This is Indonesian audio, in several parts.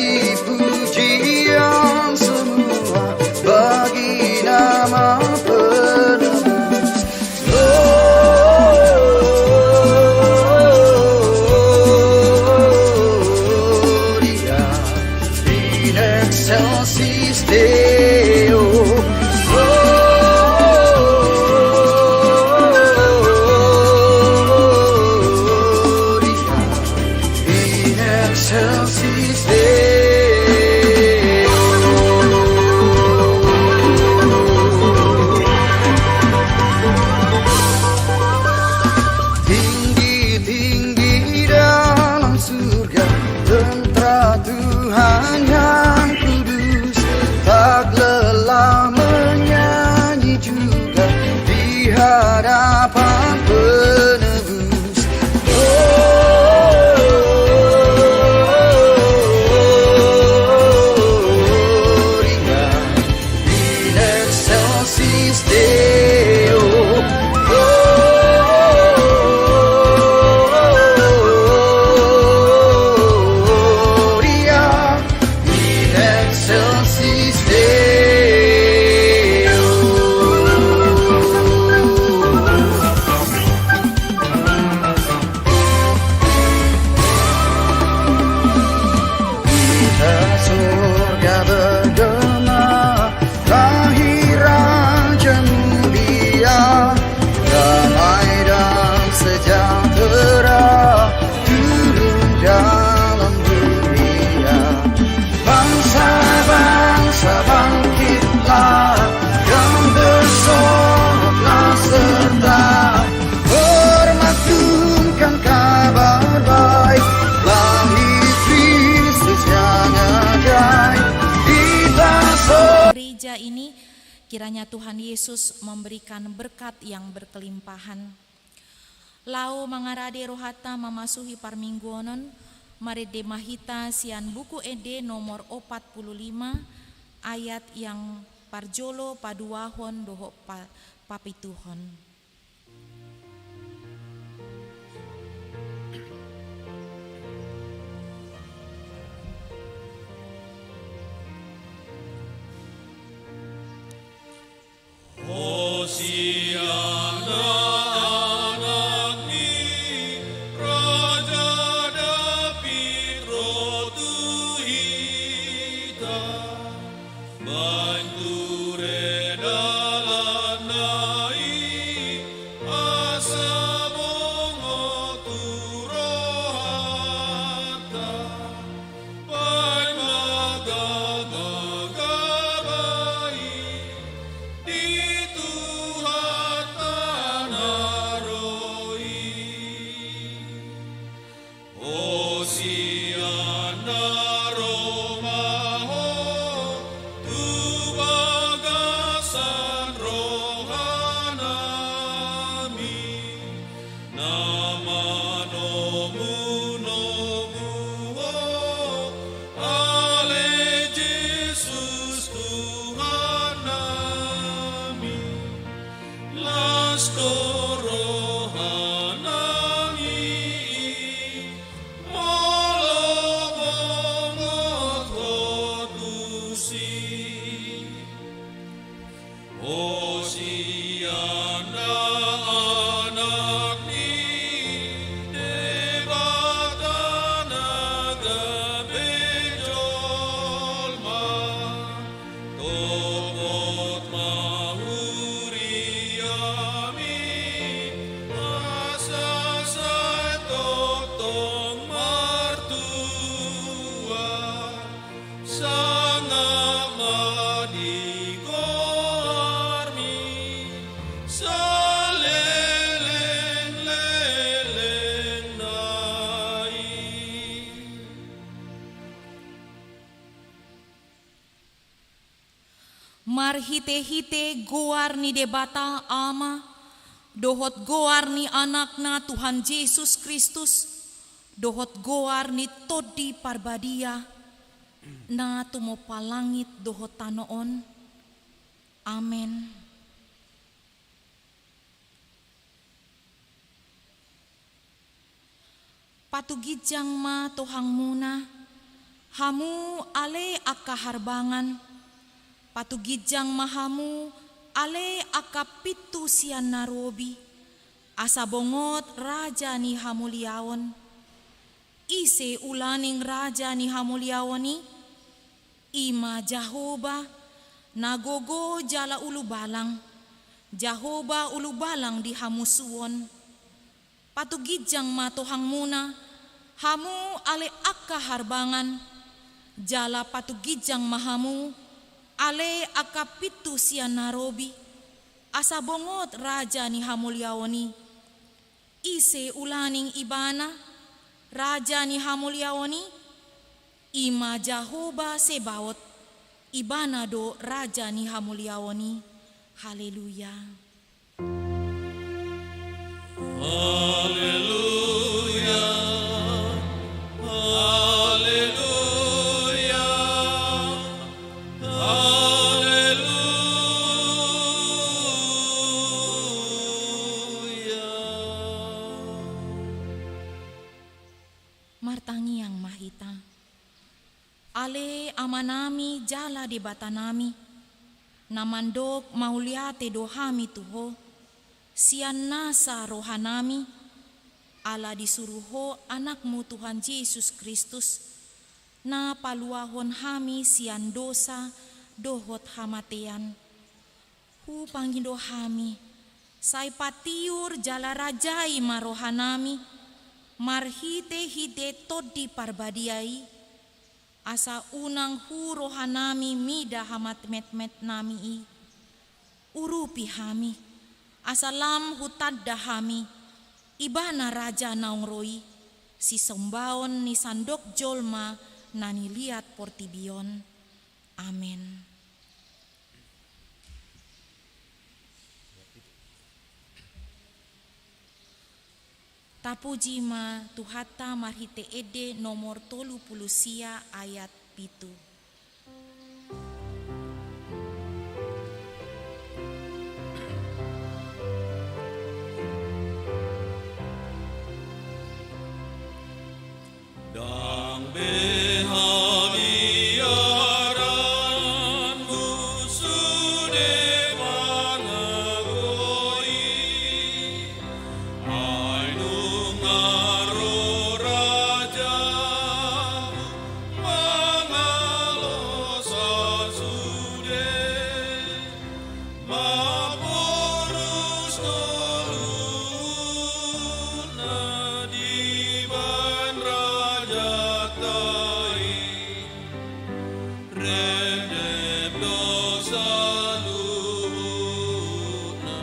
puji-pujian semua bagi nama penebus. Gloria in excelsis Deo. Excelsis Deo. Tinggi-tinggi dalam surga, tentara Tuhan yang kudus, tak lelah menyanyi juga di hadapan penebus. Surga bergema, lahir Raja Mulia, damai dan sejahtera turun dalam dunia. Bangsa-bangsa bangkitlah dan bersoraklah serta bermaklumkan kabar baik, lahir Kristus yang ajaib di gereja ini. Kiranya Tuhan Yesus memberikan berkat yang berkelimpahan. Lau mangarade rohata memasuhi parmingguonon, marede mahita sian buku ede nomor 45 ayat yang parjolo paduahon doho papituhon. Hosiana anakni Raja David rotuhita bantu redalanai asa bongo turohata pai magagabai di Hosiana Romaho tu bagasan rohanami nama nomu ale Yesus Tuhan nami lasto Hosiana anakni debatana gabejolma topot mahuriami asasai totong martua sangat madigo Marhite-hite goar ni debata ama, dohot goar ni anakna Tuhan Yesus Kristus, dohot goar ni todi parbadia, na tumopalangit dohot tanoon. Amen. Patugid jang ma tohang muna, Hamu ale akka harbangan, patugijang mahamu ale akka pitu sian narobi, asa bongot raja ni hamuliawon. Ise ulaning raja ni hamuliawoni, ima Jahoba, nagogo jala ulubalang, Jahoba ulubalang di hamusuon. Patugijang matohang muna, hamu ale akka harbangan, jala patugijang mahamu, ale akka pitu sian narobi, asa bongot raja ni hamuliawoni. Ise ulaning ibana, raja ni hamuliawoni, ima Jahoba Sebaot, ibana do raja ni hamuliawoni. Haleluya. Haleluya. Haleluya. Haleluya. Martangi yang mahita, ale amanami jala di batanami, namandok mauliate dohami tuho, sian nasa rohanami, ala disuruho anakmu Tuhan Yesus Kristus, na paluahon hami sian dosa dohot hamatean. Hu pangindo hami, say patiur jala rajai marohanami, marhite-hite todi parbadiai, asa unang hu rohanami mida hamat met-met nami i. Urupi hami, asalam hutadda hami, ibana raja naung roi, si sombaon ni sandok jolma nani liat portibion. Amen. Tapuji ma tuhata marhite ede nomor 30 sia ayat pitu. Dang behabiaranmu sude managoi, ainu ngaro raja mangalosa sude, maporus toluna diban raja tai, redep dosa luna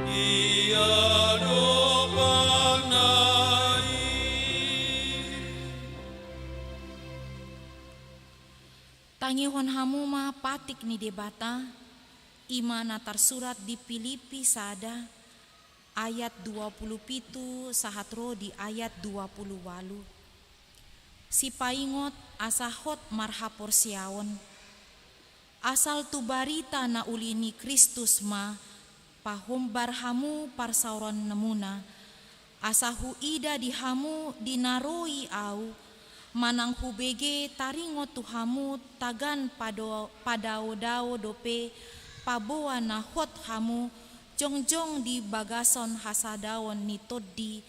ia dopanai. Tangihon hamu ma patik ni debata, imana tersurat di Filipi sada, ayat 27 sahatro di ayat 28. Si paingot asahot marhapor siaon, asal tu barita na ulini Kristus ma, pahombar hamu parsauron nemuna, asahu ida di hamu dinaroi au, manang hubege taringot tu hamu tagan padao dope, paboa na hot hamu, jongjong di bagason hasadawon ni todi,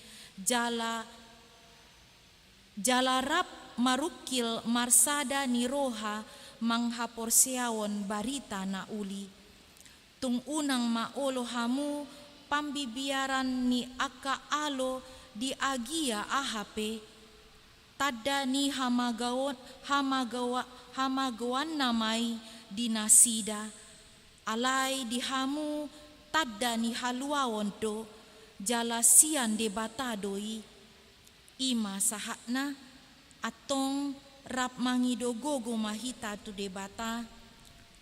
jalarap marukil marsada ni roha manghapor siawon barita na uli. Tung unang maolo hamu pambibiaran ni aka alo di agia ahape, tada ni hamagawan namai dinasida, alai di hamu tada ni haluawon do, jalasian debatadoi, ima sahakna atong rap mangido gogo mahita tu debata,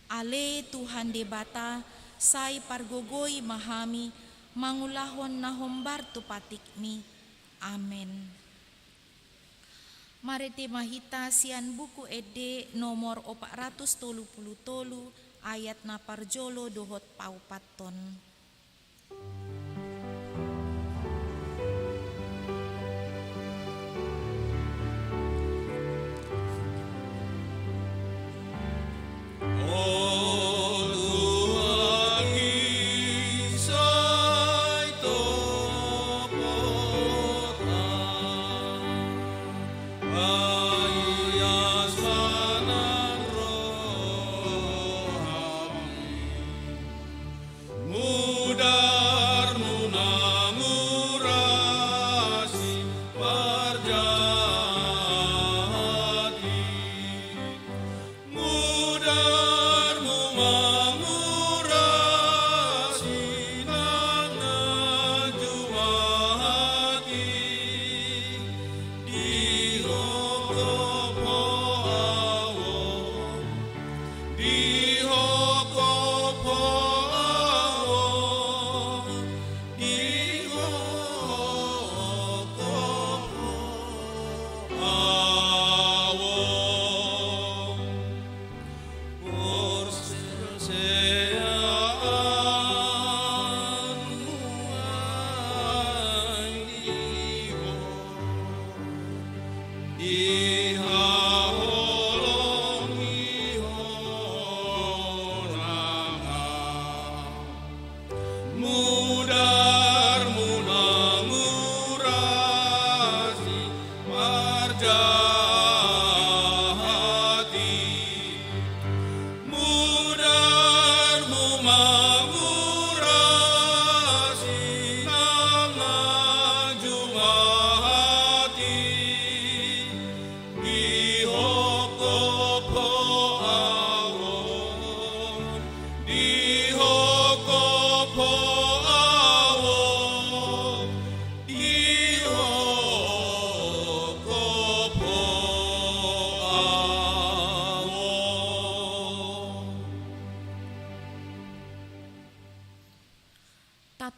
ale Tuhan debata, say pargogoi mahami, mangulahon na hombar tu patikmi. Amen. Marete mahita sian buku ede nomor 433 ayat na parjolo dohot paupaton.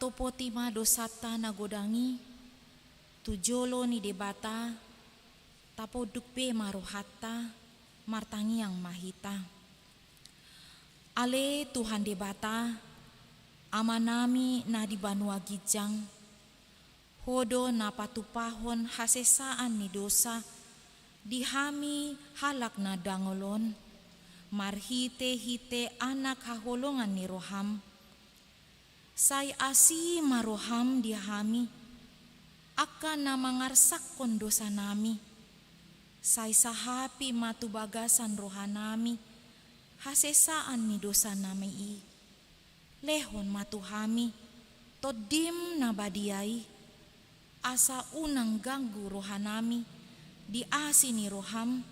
Patopotima dosata nagodangi, tujolo ni debata, tapodukbe marohata, martangi yang mahita. Ale Tuhan debata, amanami na di banua gijang, hodo na patupahon hasesaan ni dosa, dihami halak na dangolon, marhite-hite anak haholongan ni roham, say asi maroham dihami, akan na mangarsakon dosa nami, say sahapi matubagasan rohanami, hasesaan ni dosa nami i, lehon matuhami, todim na badiai, asa unang ganggu rohanami, di asi ni roham,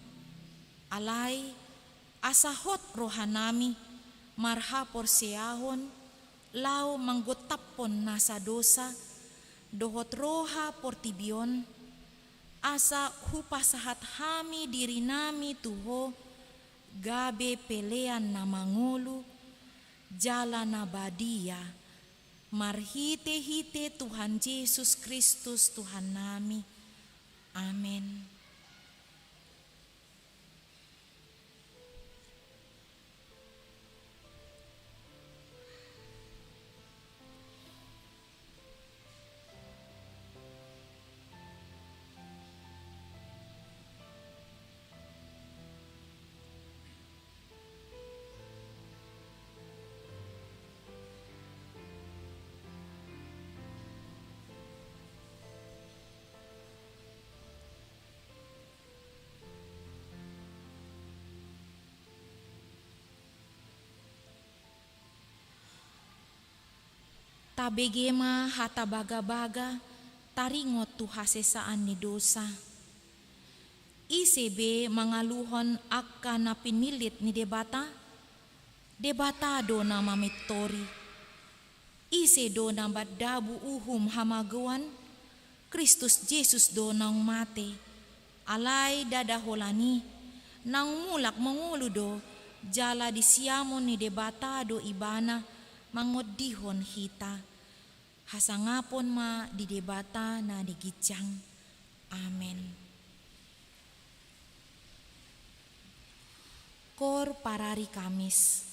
alay, asa hot rohanami, marha porseahon, lau manggotapon nasa dosa, dohot roha portibion, asa hupasahat hami diri nami tuho, gabe pelean na mangulu, jala na badia, marhite-hite Tuhan Yesus Kristus Tuhan nami. Amin. Tabegema hata baga-baga, taringot tu hasesaan ni dosa. Isebe mangaluhon akka na pinilit ni debata, debatado na mamitori. Ise do na badabu uhum hamagawan, Kristus Jesus do nang mate, alay dadaholani, nang mulak manguludo, jala disiamon ni debatado ibana, mangodihon hita. Hasangapon ma di debata na digijang. Amen. Kor parari Kamis.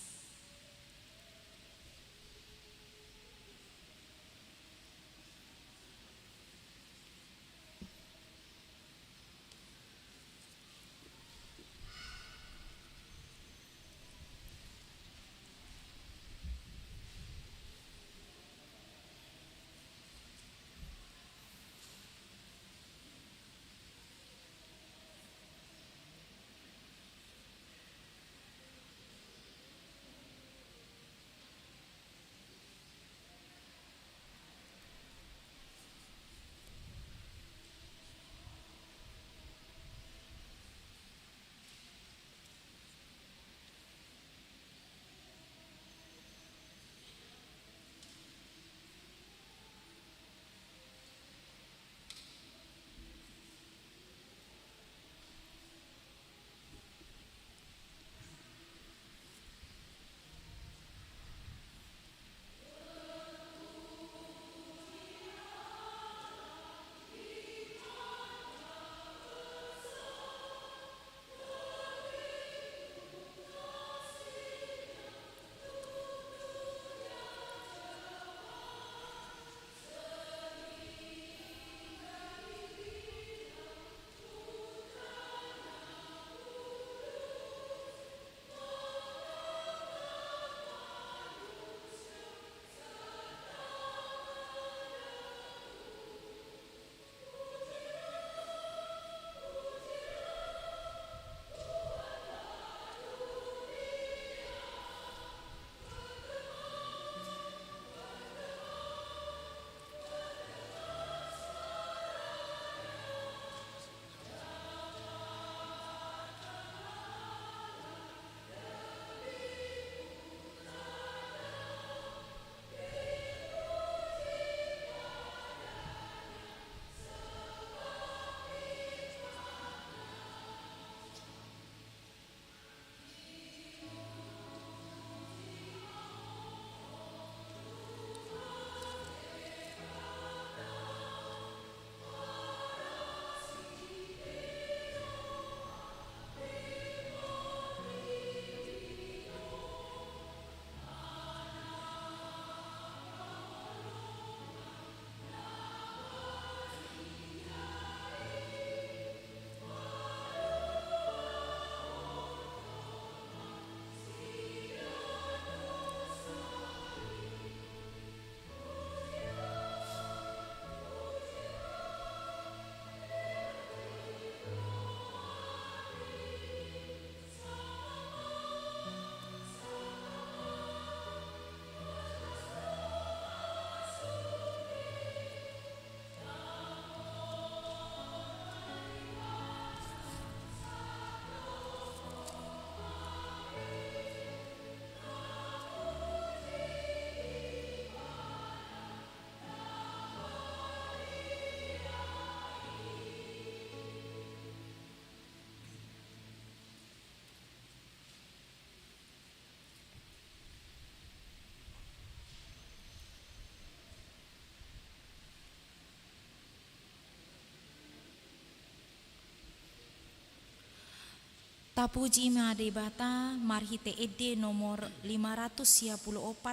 Papuji madebata marhite ede nomor 564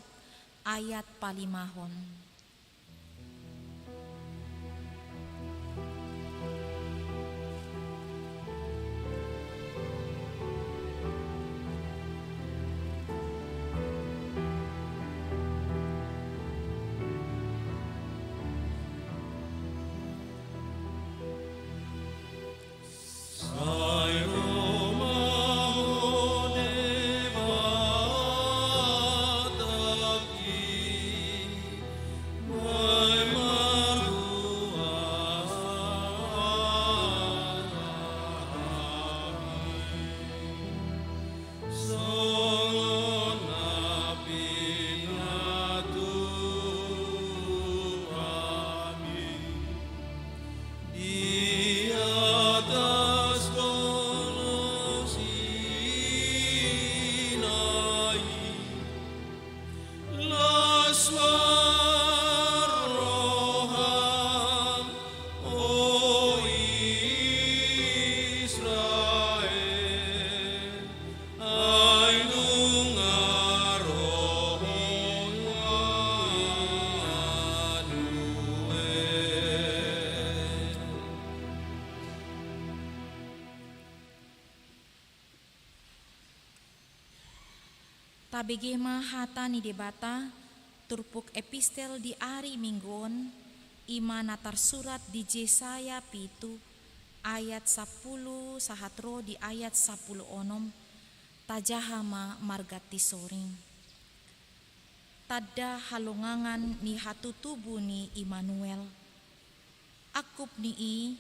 ayat palimahon. Tabegema hata ni debata turpuk epistel di ari minggon ima natar surat di Jesaya pitu ayat 10 sahatro di ayat 10 onom tajahama margati soring. Tada halongangan ni hatutubu ni Immanuel. Akup ni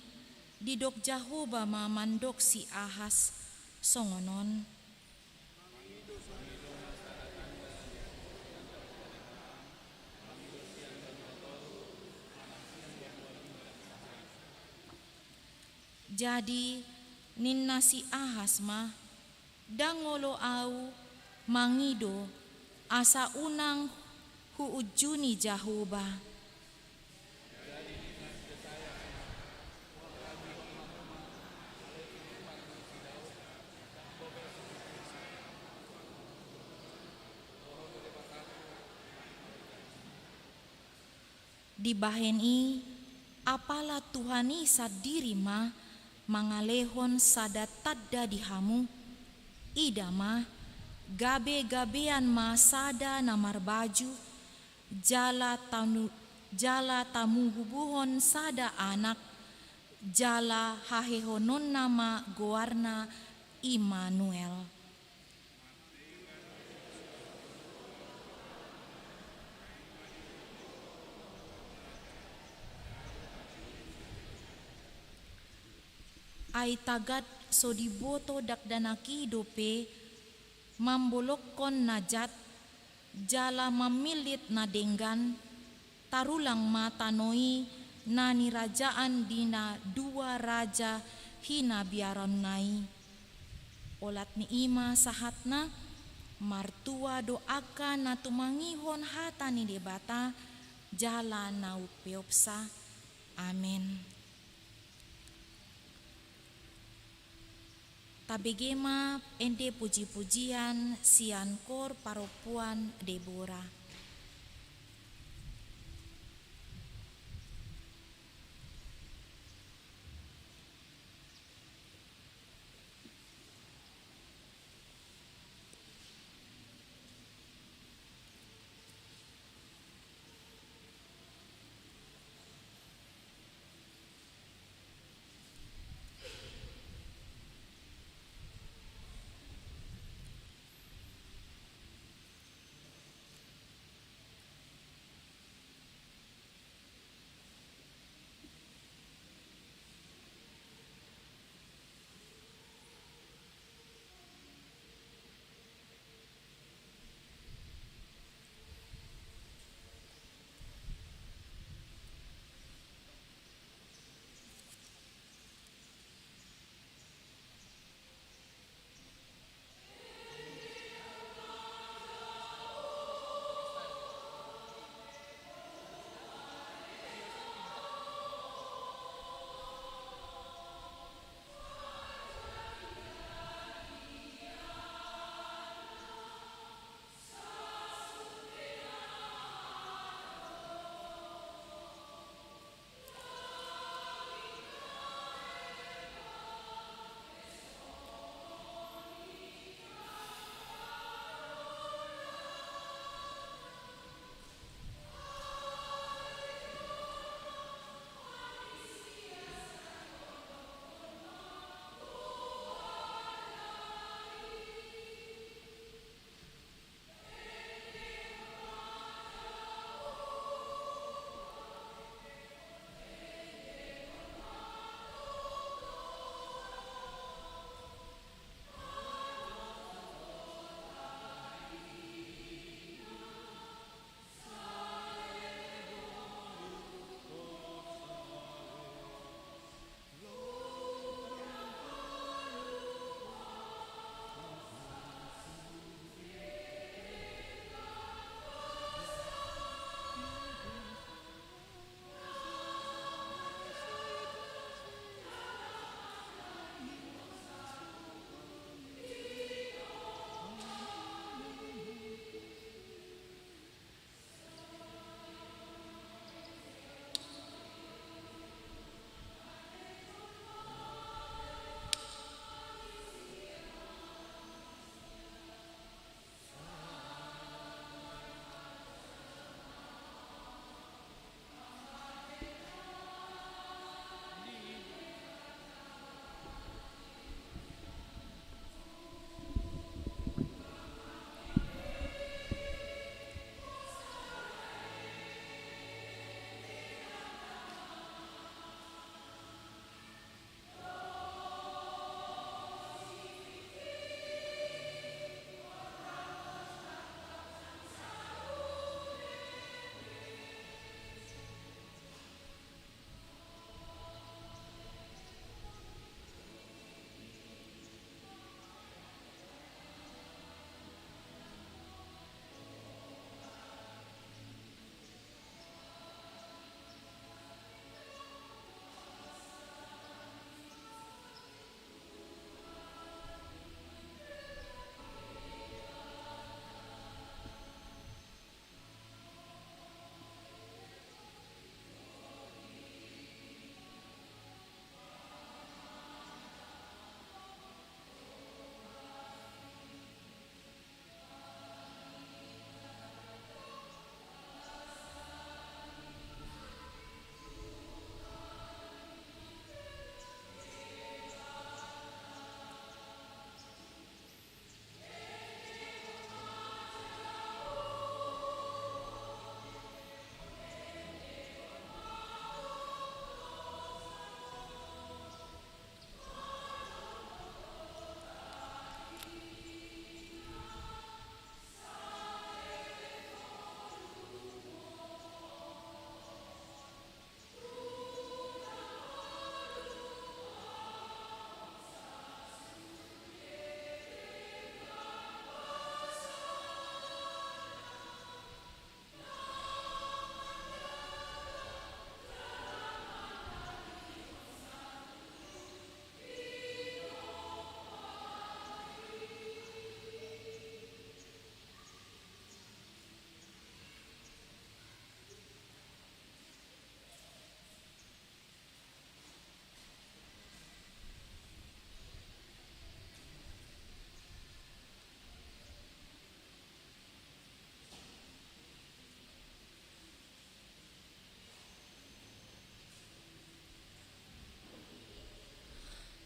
didok Jahoba ma mandok si Ahas songonon. Jadi ninna si Ahas mah dangolo au mangido asa unang huujuni Jahoba. Di baheni apalah Tuhani sadiri mah mangalehon sada tadda dihamu ida mah gabe-gabean ma sada namar baju jala tamu hubuhon sada anak jala hahehonon nama goarna Immanuel. Ay tagat so diboto dakdanaki dope mambolokon najat jala mamilit na denggan tarulang matanoi na nirajaan dina dua raja hina biaran nai. Olat ni ima sahatna martua doakan na tumangihon hata ni debata jala na upeopsa. Amin. Tabegema ende puji-pujian sian kor paropuan Deborah.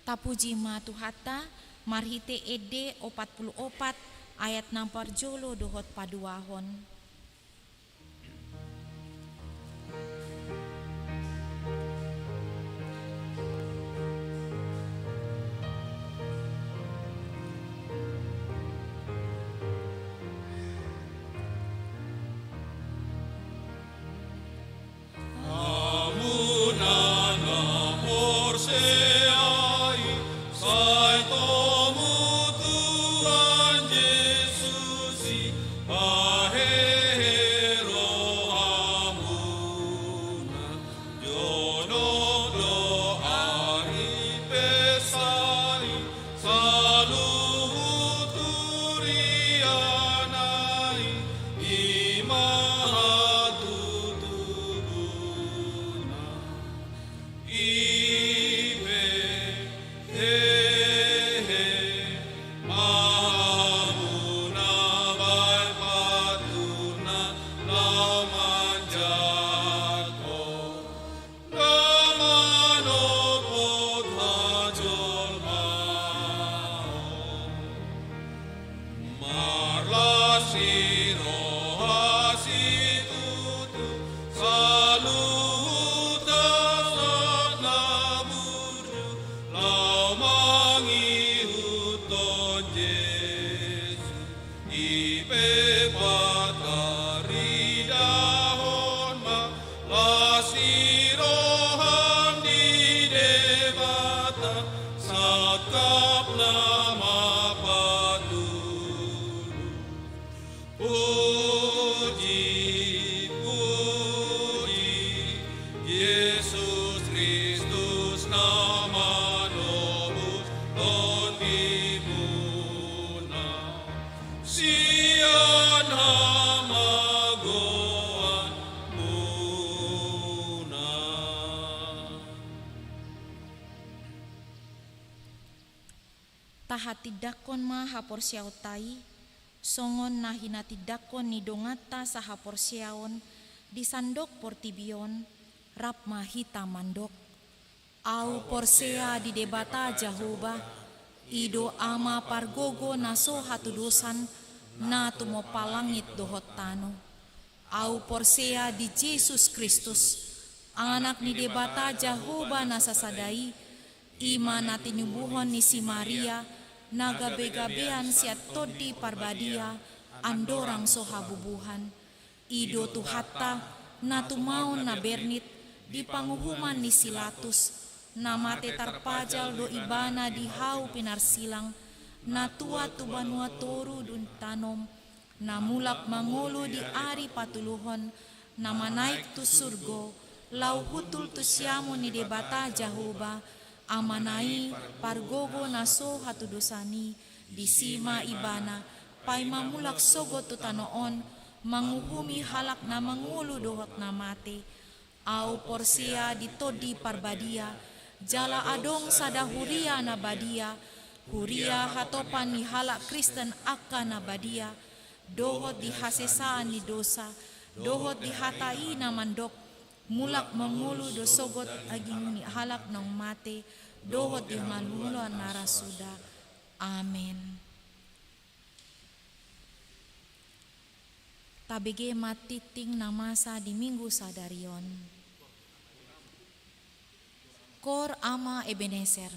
Tapuji ma Tuhata, marhite ede 44 ayat 6 jolo dohot paduahon. Tahati dakon ma hapor siautai, songon nahinati dakon ni dongata sa hapor siaon, di sandok portibion, rap mahita mandok. Au porsea di debata Jahoba, ido ama pargogo naso hatu dosan, na tumo palangit dohot tano. Au porsea di Yesus Kristus, anak ni debata Jahoba nasasadai, ima nati nyubuhon ni si Maria, nagabe-gabean siat todi parbadia, andorang sohabubuhan. Ido tuhata, natumaon na bernit, di panguhuman ni Silatus, namate tarpajal do ibana di hau pinarsilang, natua tubanua toru dun tanom, namulak mangolo di ari patuluhon, namanaik tu surgo, lau hutul tu siamo ni debata Jahoba, amanai pargogo naso hatu dosani, di sima ibana, pai mamulak sogo tu tanoon, manguhumi halak na mangulu dohot na mate, au porsia di todi parbadia, jala adong sada huria na badia, huria hatopan ni halak Kristen akka na badia, dohot di hasesaan ni dosa, dohot di hatai na mandok, mulak mangulu do sogot aging ni halak ng mate, dohot di malulo narasuda. Amen. Tabige matiting na masa di minggu sadarion. Kor ama Ebenezer.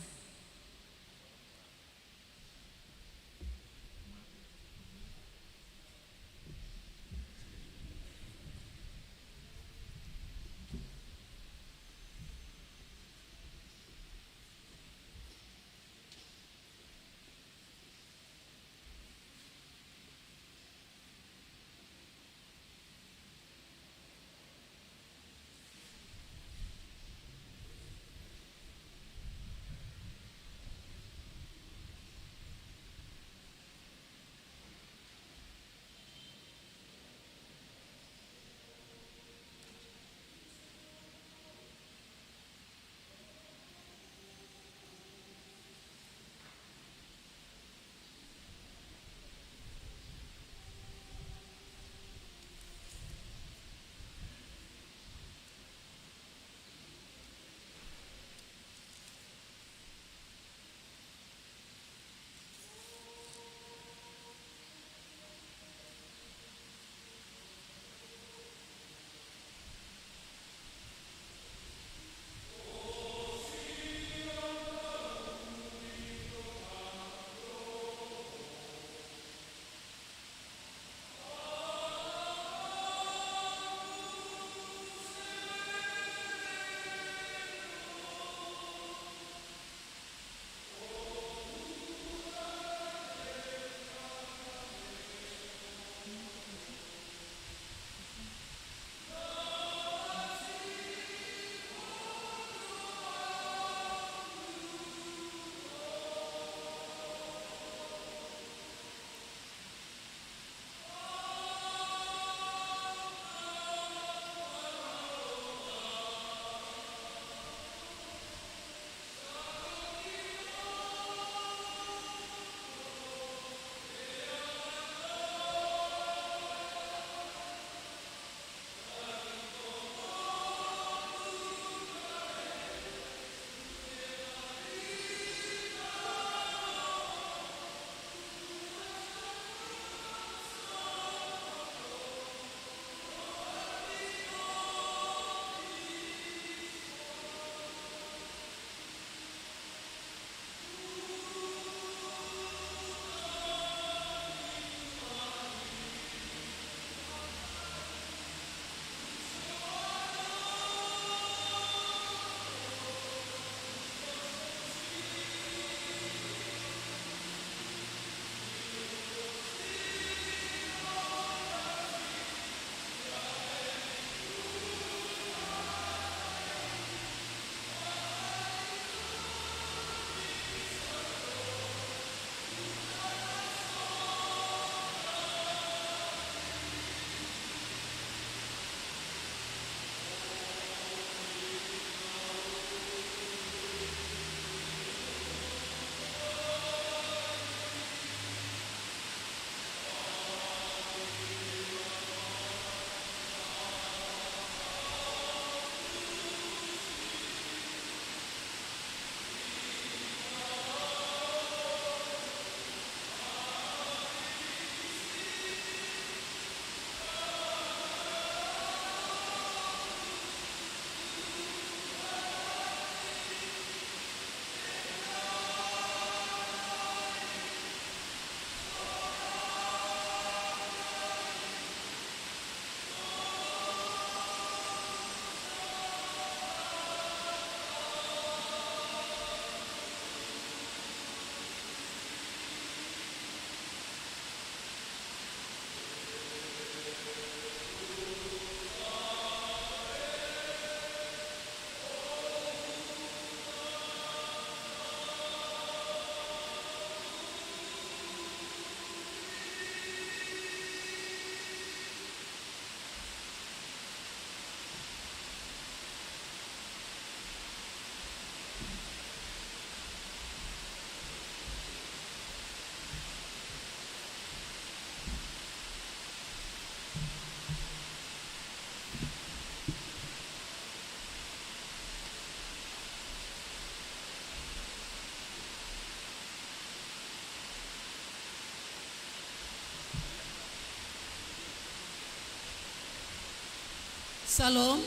Salam.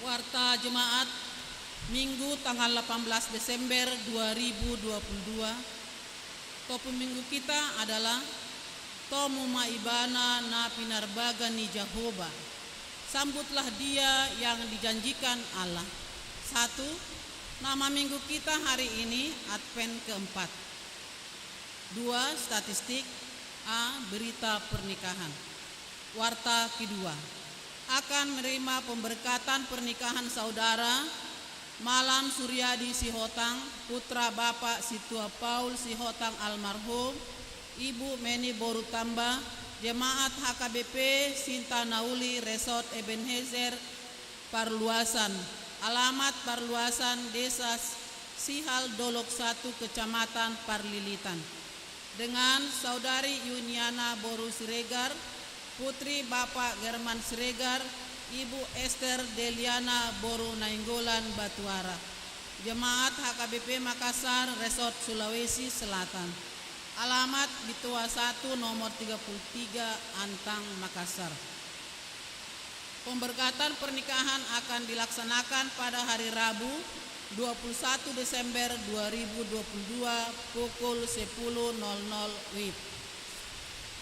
Warta Jemaat Minggu tanggal 18 Desember 2022. Topik minggu kita adalah Tomu maibana na pinarbaga ni Jehovah. Sambutlah dia yang dijanjikan Allah. 1. Nama minggu kita hari ini Advent keempat. 2. Statistik. A. Berita pernikahan. Warta kedua. Akan menerima pemberkatan pernikahan saudara Malan Suryadi Sihotang, putra Bapak Situa Paul Sihotang almarhum, Ibu Meni Borutamba, Jemaat HKBP Sinta Nauli Resort Ebenezer Parluasan. Alamat Parluasan, Desa Sihal Dolok 1, Kecamatan Parlilitan. Dengan Saudari Yuniana Boru Siregar, putri Bapak German Siregar, Ibu Esther Deliana Boru Nainggolan Batuara. Jemaat HKBP Makassar Resort Sulawesi Selatan. Alamat Bitua 1 nomor 33 Antang Makassar. Pemberkatan pernikahan akan dilaksanakan pada hari Rabu 21 Desember 2022 pukul 10.00 WIB.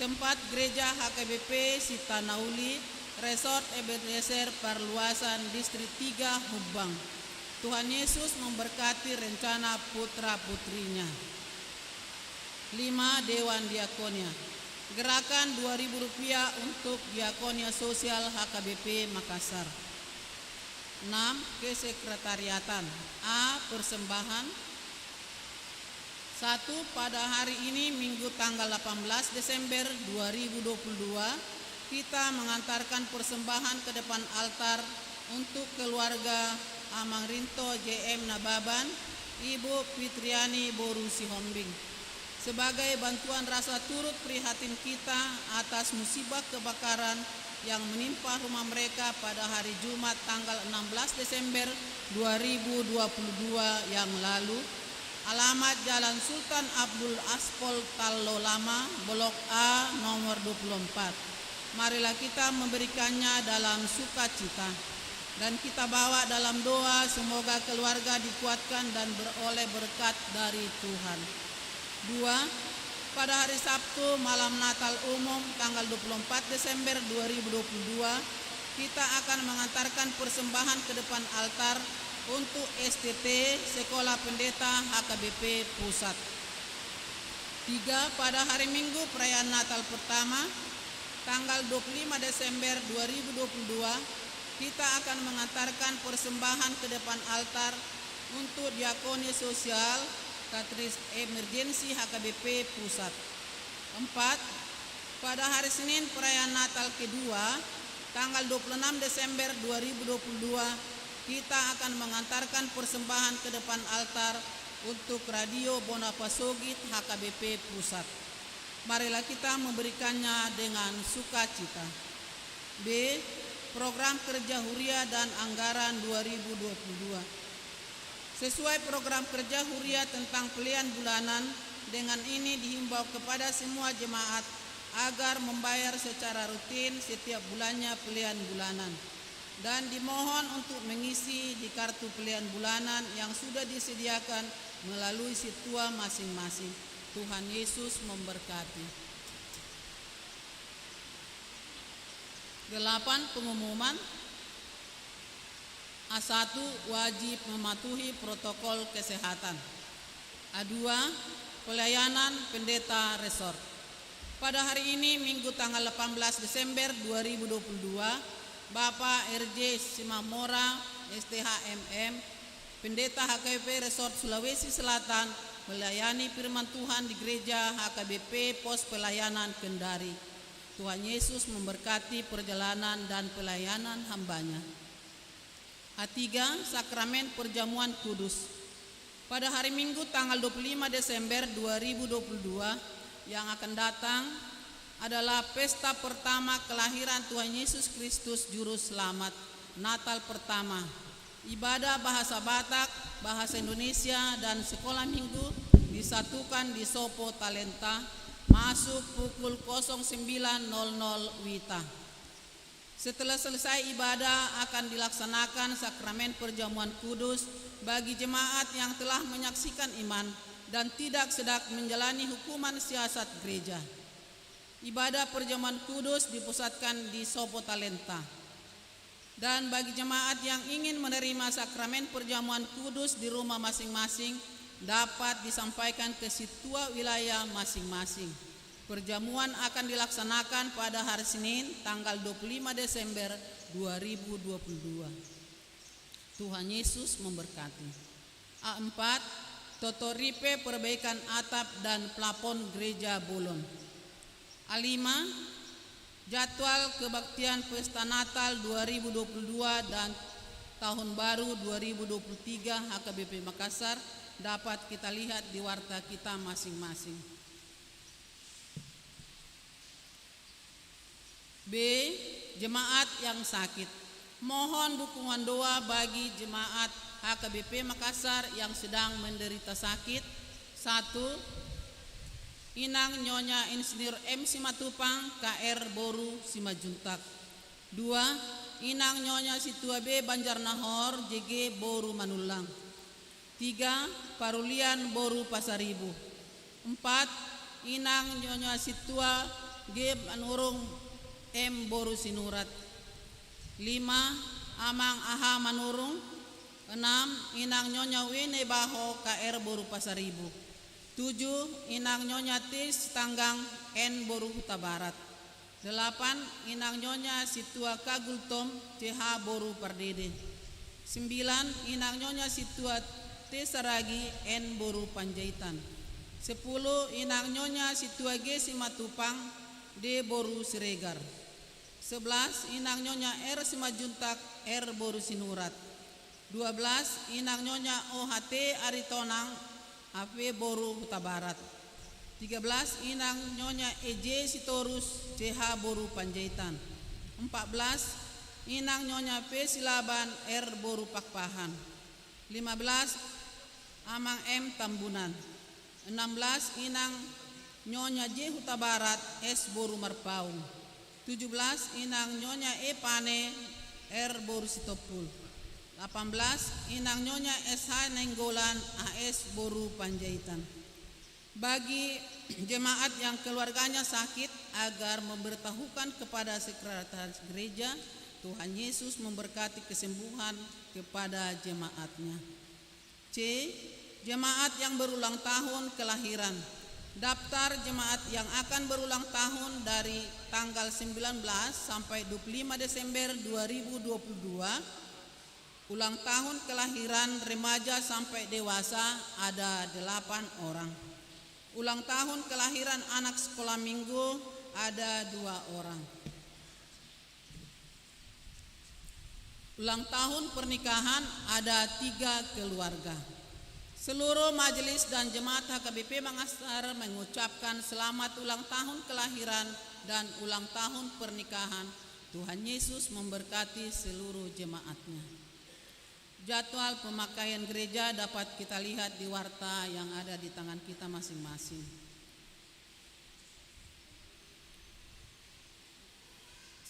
Tempat Gereja HKBP Sita Nauli Resort Ebenezer Parluasan Distrik 3 Hubang. Tuhan Yesus memberkati rencana putra-putrinya. 5. Dewan Diakonia. Gerakan Rp2.000 untuk Diakonia Sosial HKBP Makassar. 6. Kesekretariatan. A. Persembahan. 1. Pada hari ini Minggu tanggal 18 Desember 2022 kita mengantarkan persembahan ke depan altar untuk keluarga Amang Rinto JM Nababan, Ibu Fitriani Boru Sihombing. Sebagai bantuan rasa turut prihatin kita atas musibah kebakaran yang menimpa rumah mereka pada hari Jumat tanggal 16 Desember 2022 yang lalu. Alamat Jalan Sultan Abdul Aspol Tallo Lama, Blok A nomor 24. Marilah kita memberikannya dalam sukacita dan kita bawa dalam doa semoga keluarga dikuatkan dan beroleh berkat dari Tuhan. 2. Pada hari Sabtu malam Natal umum tanggal 24 Desember 2022 kita akan mengantarkan persembahan ke depan altar untuk STT Sekolah Pendeta HKBP Pusat. 3. Pada hari Minggu perayaan Natal pertama tanggal 25 Desember 2022 kita akan mengantarkan persembahan ke depan altar untuk Diakonia Sosial Katris Emergensi HKBP Pusat. 4. Pada hari Senin perayaan Natal kedua tanggal 26 Desember 2022 kita akan mengantarkan persembahan ke depan altar untuk Radio Bonapasogit HKBP Pusat. Marilah kita memberikannya dengan sukacita. B. Program kerja Huria dan anggaran 2022. Sesuai program kerja Huria tentang pelian bulanan, dengan ini dihimbau kepada semua jemaat agar membayar secara rutin setiap bulannya pelian bulanan dan dimohon untuk mengisi di kartu pelian bulanan yang sudah disediakan melalui situa masing-masing. Tuhan Yesus memberkati. 8. Pengumuman. A1. Wajib mematuhi protokol kesehatan. A2. Pelayanan pendeta resort. Pada hari ini Minggu tanggal 18 Desember 2022 Bapak RJ Simamora STHMM Pendeta HKBP Resort Sulawesi Selatan melayani firman Tuhan di gereja HKBP Pos Pelayanan Kendari. Tuhan Yesus memberkati perjalanan dan pelayanan hambanya. A3. Sakramen Perjamuan Kudus. Pada hari Minggu tanggal 25 Desember 2022 yang akan datang adalah pesta pertama kelahiran Tuhan Yesus Kristus Juru Selamat, Natal pertama. Ibadah bahasa Batak, bahasa Indonesia dan sekolah minggu disatukan di Sopo Talenta, masuk pukul 09.00 WITA. Setelah selesai ibadah akan dilaksanakan sakramen perjamuan kudus bagi jemaat yang telah menyaksikan iman dan tidak sedang menjalani hukuman siasat gereja. Ibadah perjamuan kudus dipusatkan di Sopo Talenta. Dan bagi jemaat yang ingin menerima sakramen perjamuan kudus di rumah masing-masing dapat disampaikan ke situa wilayah masing-masing. Perjamuan akan dilaksanakan pada hari Senin tanggal 25 Desember 2022. Tuhan Yesus memberkati. A4. Totoripe perbaikan atap dan plafon gereja Bolon. A5. Jadwal kebaktian Pesta Natal 2022 dan Tahun Baru 2023 HKBP Makassar dapat kita lihat di warta kita masing-masing. B. Jemaat yang sakit. Mohon dukungan doa bagi jemaat HKBP Makassar yang sedang menderita sakit. 1. Inang Nyonya Insinyur M. Simatupang KR Boru Simajuntak. 2. Inang Nyonya Situa B. Banjarnahor JG Boru Manulang. 3. Parulian Boru Pasaribu. 4. Inang Nyonya Situa G. Manurung M. Boru Sinurat. 5. Amang Aha Manurung. 6. Inang Nyonya Wene Baho KR Boru Pasaribu. 7. Inang Nyonya Tis Tanggang N Boru Huta Barat. 8. Inang Nyonya Situa Kagultom CH Boru Pardede. 9. Inang Nyonya Situa T Saragi N Boru Panjaitan. 10. Inang Nyonya Situa G Simatupang D Boru Siregar. 11. Inang Nyonya R Simajuntak R Boru Sinurat. 12. Inang Nyonya OHT Aritonang AP Boru Huta Barat. 13. Inang Nyonya EJ Sitorus CH Boru Panjaitan. 14. Inang Nyonya P Silaban R Boru Pakpahan. 15. Amang M Tambunan. 16. Inang Nyonya J Huta Barat S Boru Marpaung. 17. Inang Nyonya E Pane R Boru Sitopul. 18. Inang Nyonya SH Nenggolan AS Boru Panjaitan. Bagi jemaat yang keluarganya sakit agar memberitahukan kepada sekretaris gereja, Tuhan Yesus memberkati kesembuhan kepada jemaatnya. C. Jemaat yang berulang tahun kelahiran. Daftar jemaat yang akan berulang tahun dari tanggal 19 sampai 25 Desember 2022. Ulang tahun kelahiran remaja sampai dewasa ada 8 orang. Ulang tahun kelahiran anak sekolah minggu ada 2 orang. Ulang tahun pernikahan ada 3 keluarga. Seluruh majelis dan jemaat HKBP Makassar mengucapkan selamat ulang tahun kelahiran dan ulang tahun pernikahan. Tuhan Yesus memberkati seluruh jemaatnya. Jadwal pemakaian gereja dapat kita lihat di warta yang ada di tangan kita masing-masing.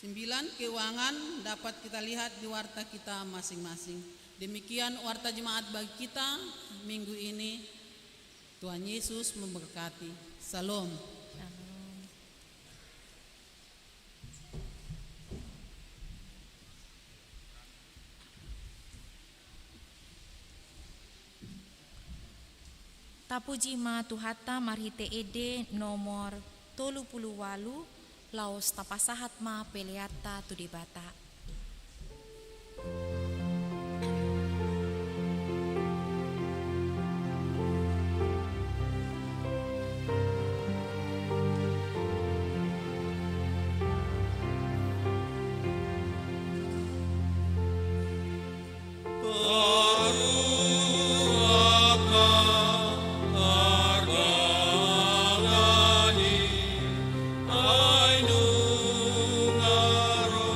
9 keuangan dapat kita lihat di warta kita masing-masing. Demikian warta jemaat bagi kita minggu ini. Tuhan Yesus memberkati. Salam. Tapuji ma Tuhata marhite ede nomor 38 laos tapasahat ma peleata tudibata. Ainu ngaro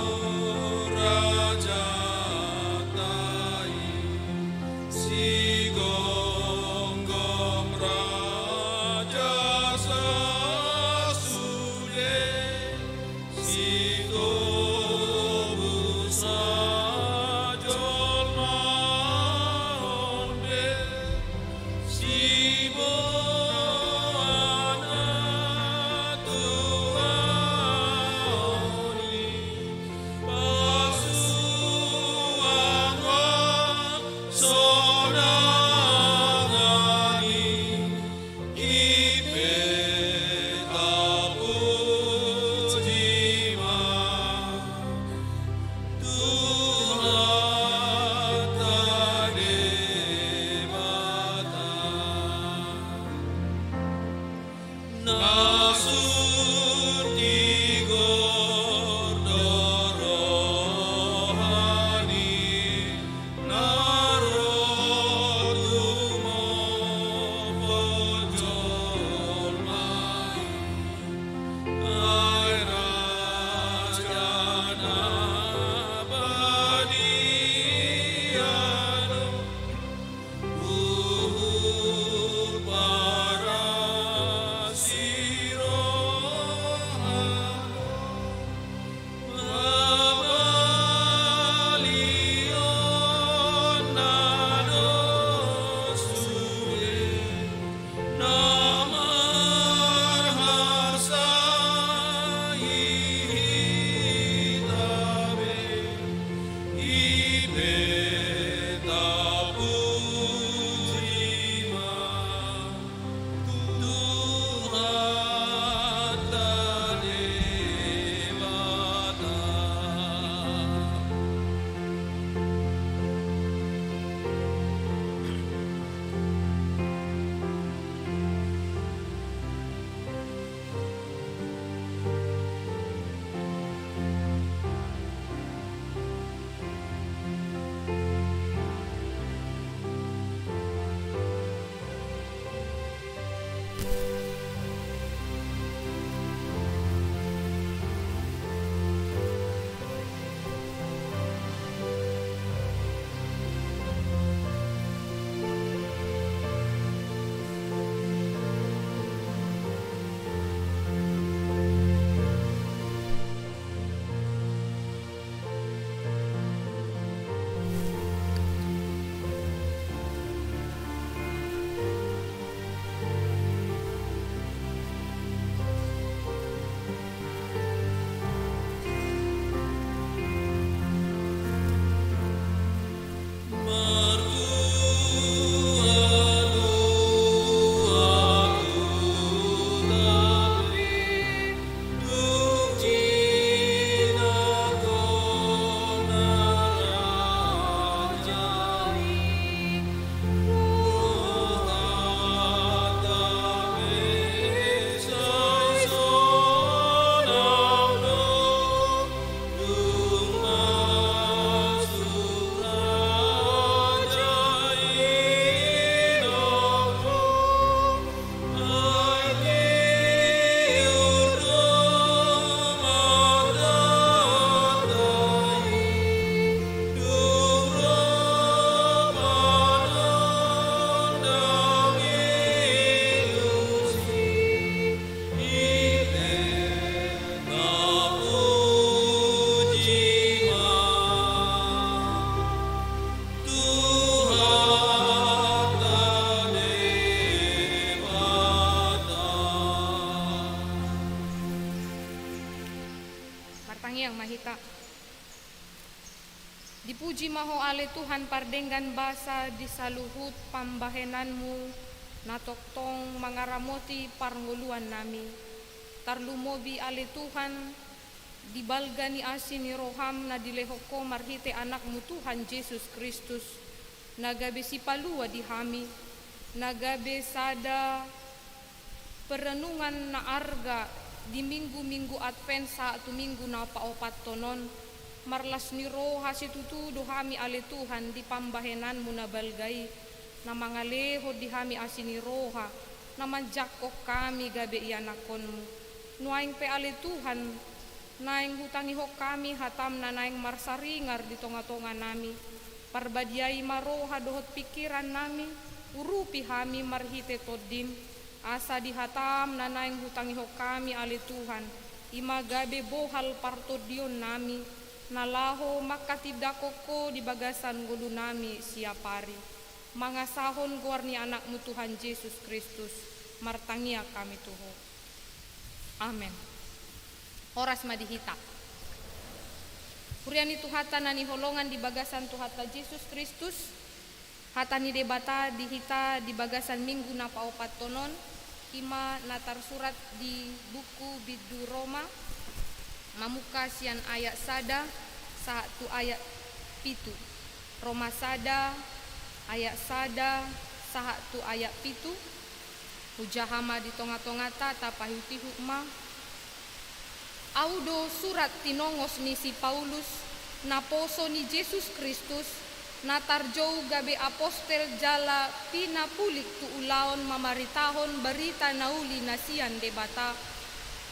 Martangi yang mahita. Dipuji maho ale Tuhan pardenggan basa di saluhut pambahenanmu natoktong mangaramoti parnguluan nami. Tarlumobi ale Tuhan dibalgani asini roham na dilehoko marhite anakmu Tuhan Yesus Kristus. Nagabe sipalua dihami, nagabe sada perenungan na arga di minggu-minggu Advent saat minggu na paopat tonon. Marlas ni roha situtu dohami ale Tuhan di pambahenan muna balgai na mangaleho dihami asini roha na manjakok kami gabe ianakonmu nuaing pe ale Tuhan naing hutangi hok kami hatam na naing marsaringar di tonga-tonga nami parbadiai maroha dohot pikiran nami urupi hami marhite todin asa dihatam na naing hutangi hok kami ale Tuhan ima gabe bohal partodion nami nalaho makatidakoko di bagasan gulu nami siapari mangasahon guarni anakmu Tuhan Yesus Kristus martangia kami tuho. Amen. Oras madihita Kuriani tuhata nani holongan di bagasan tuhata Yesus Kristus hatani debata dihita di bagasan minggu na paopat tonon ima natar surat di buku Bidu Roma mamuka sian ayat sada satu ayat pitu Roma sada ayat sada satu ayat pitu hujahama di tonga-tongata tapahuti hukma audo surat tinongos misi Paulus naposo ni Yesus Kristus natarjou gabe apostel jala pina pulik tu ulaon mamaritahon berita nauli nasian debata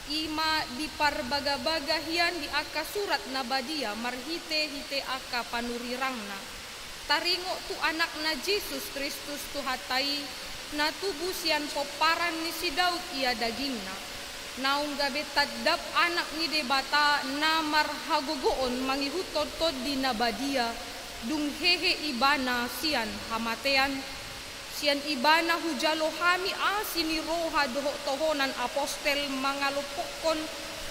ima di parbaga-baga hian di aka surat nabadia marhite hite aka panurirangna taringo tu anak na Yesus Kristus tu hatai na tubuh sian poparan ni si Daud ia dagingna naung gabe tadap anak ni debata na marhagogoon mangihutod di nabadia dung hehe ibana sian hamatean sian ibana hujalo hami asini roha doho tohonan apostel mangalopokon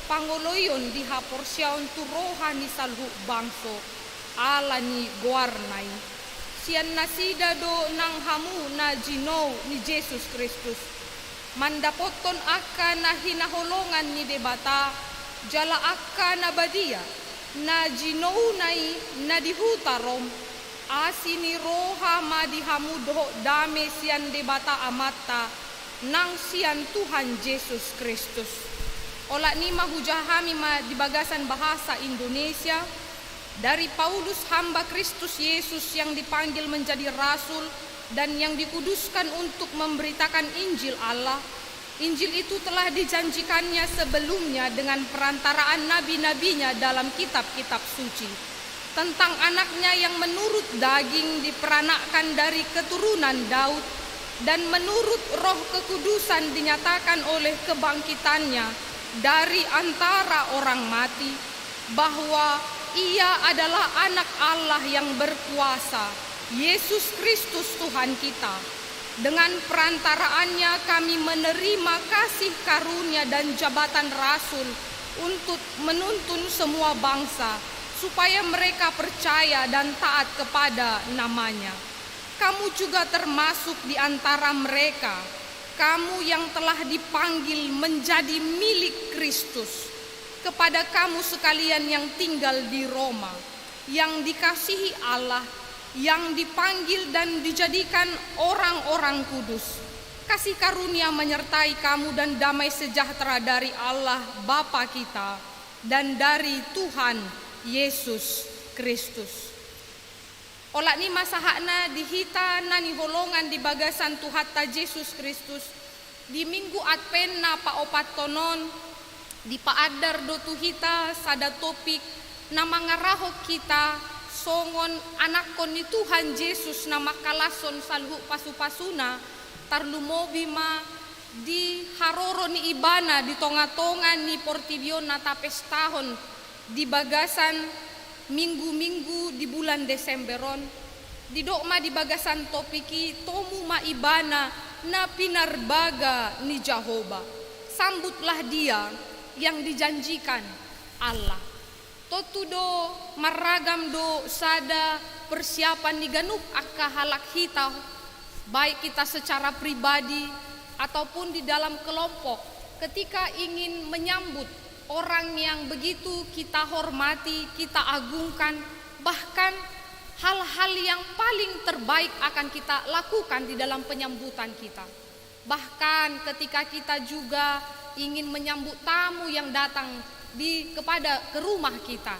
pangoloyon di haporsyaon tu roha ni salhu bangso ala ni guarnai sian nasida do nang hamu na jino ni Yesus Kristus mandapoton aka na hinaholongan ni debata jala aka na badia na jino nai na dihutarom asini roha madihamu doho dame sian debata amata nang sian Tuhan Yesus Kristus. Ola ni mahujahami ma di bagasan bahasa Indonesia dari Paulus hamba Kristus Yesus yang dipanggil menjadi rasul dan yang dikuduskan untuk memberitakan Injil Allah. Injil itu telah dijanjikannya sebelumnya dengan perantaraan nabi-nabinya dalam kitab-kitab suci. Tentang anaknya yang menurut daging diperanakkan dari keturunan Daud dan menurut roh kekudusan dinyatakan oleh kebangkitannya dari antara orang mati, bahwa ia adalah anak Allah yang berkuasa, Yesus Kristus Tuhan kita. Dengan perantaraannya kami menerima kasih karunia dan jabatan rasul untuk menuntun semua bangsa, supaya mereka percaya dan taat kepada namanya. Kamu juga termasuk di antara mereka, kamu yang telah dipanggil menjadi milik Kristus. Kepada kamu sekalian yang tinggal di Roma, yang dikasihi Allah, yang dipanggil dan dijadikan orang-orang kudus, kasih karunia menyertai kamu dan damai sejahtera dari Allah Bapa kita dan dari Tuhan Yesus Kristus. Ola ni masahakna dihita nani holongan di bagasan Tuhata Yesus Kristus di minggu Advent na paopat tonon di paadar do tuhita sada topik na mangarahok kita songon anakon ni Tuhan Yesus na makalason salhu pasu-pasuna tarlumobi ma di haroro ni ibana di tonga-tonga ni portibion na tapes tahun di bagasan minggu-minggu di bulan Desemberon di dokma di bagasan topiki tomu ma ibana na pinarbaga ni Jehovah. Sambutlah dia yang dijanjikan Allah. totudo maragam do sada persiapan ni ganup akka halak hita, baik kita secara pribadi ataupun di dalam kelompok, ketika ingin menyambut orang yang begitu kita hormati, kita agungkan, bahkan hal-hal yang paling terbaik akan kita lakukan di dalam penyambutan kita. Bahkan ketika kita juga ingin menyambut tamu yang datang ke rumah kita,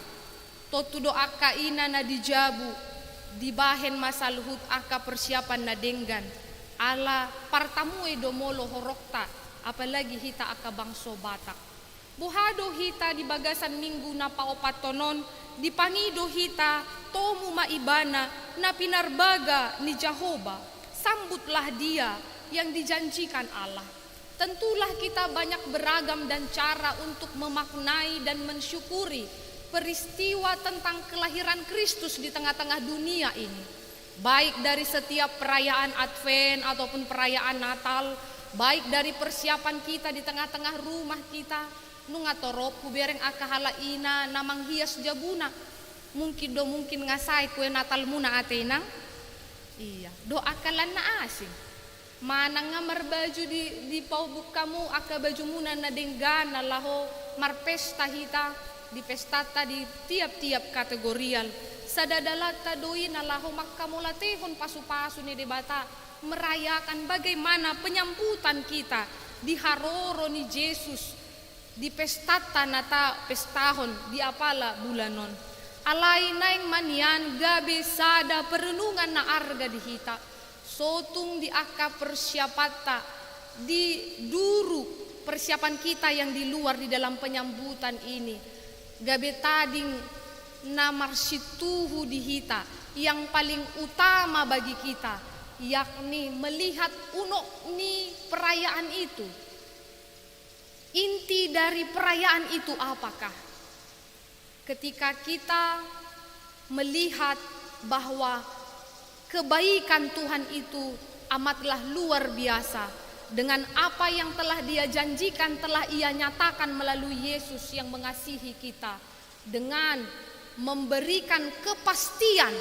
totudo akka ina na dijabu dibahen masa luhut akka persiapan na denggan ala partamue domolo horokta, apalagi hita akka bangso Batak. Buhado hita di bagasan minggu na paopatonon, dipangido hita tomu maibana na pinarbaga ni Jehovah, sambutlah dia yang dijanjikan Allah. Tentulah kita banyak beragam dan cara untuk memaknai dan mensyukuri peristiwa tentang kelahiran Kristus di tengah-tengah dunia ini. Baik dari setiap perayaan Advent ataupun perayaan Natal, baik dari persiapan kita di tengah-tengah rumah kita, nunga torop kubereng akahala ina namang hias jabuna. Mungkin ngasai kue Natal muna atenang. Iya, do akalan na asing. Manang nga marbaju di paubuk kamu aka baju muna na denggan na laho marpesta hita di pestata di tiap-tiap kategorial. Sadadalata doi na laho makkamulatehon pasu-pasu ni debata merayakan bagaimana penyambutan kita di haroro ni Yesus di pestata nata pestahon di apala bulanon. Alai naing manian gabe sada perenungan na arga di hita. Sotung di akka persiapata di duru persiapan kita yang di luar di dalam penyambutan ini. Gabe tading na marsituhu di hita yang paling utama bagi kita, yakni melihat unok ni perayaan itu. Inti dari perayaan itu apakah? Ketika kita melihat bahwa kebaikan Tuhan itu amatlah luar biasa, dengan apa yang telah Dia janjikan, telah Ia nyatakan melalui Yesus yang mengasihi kita, dengan memberikan kepastian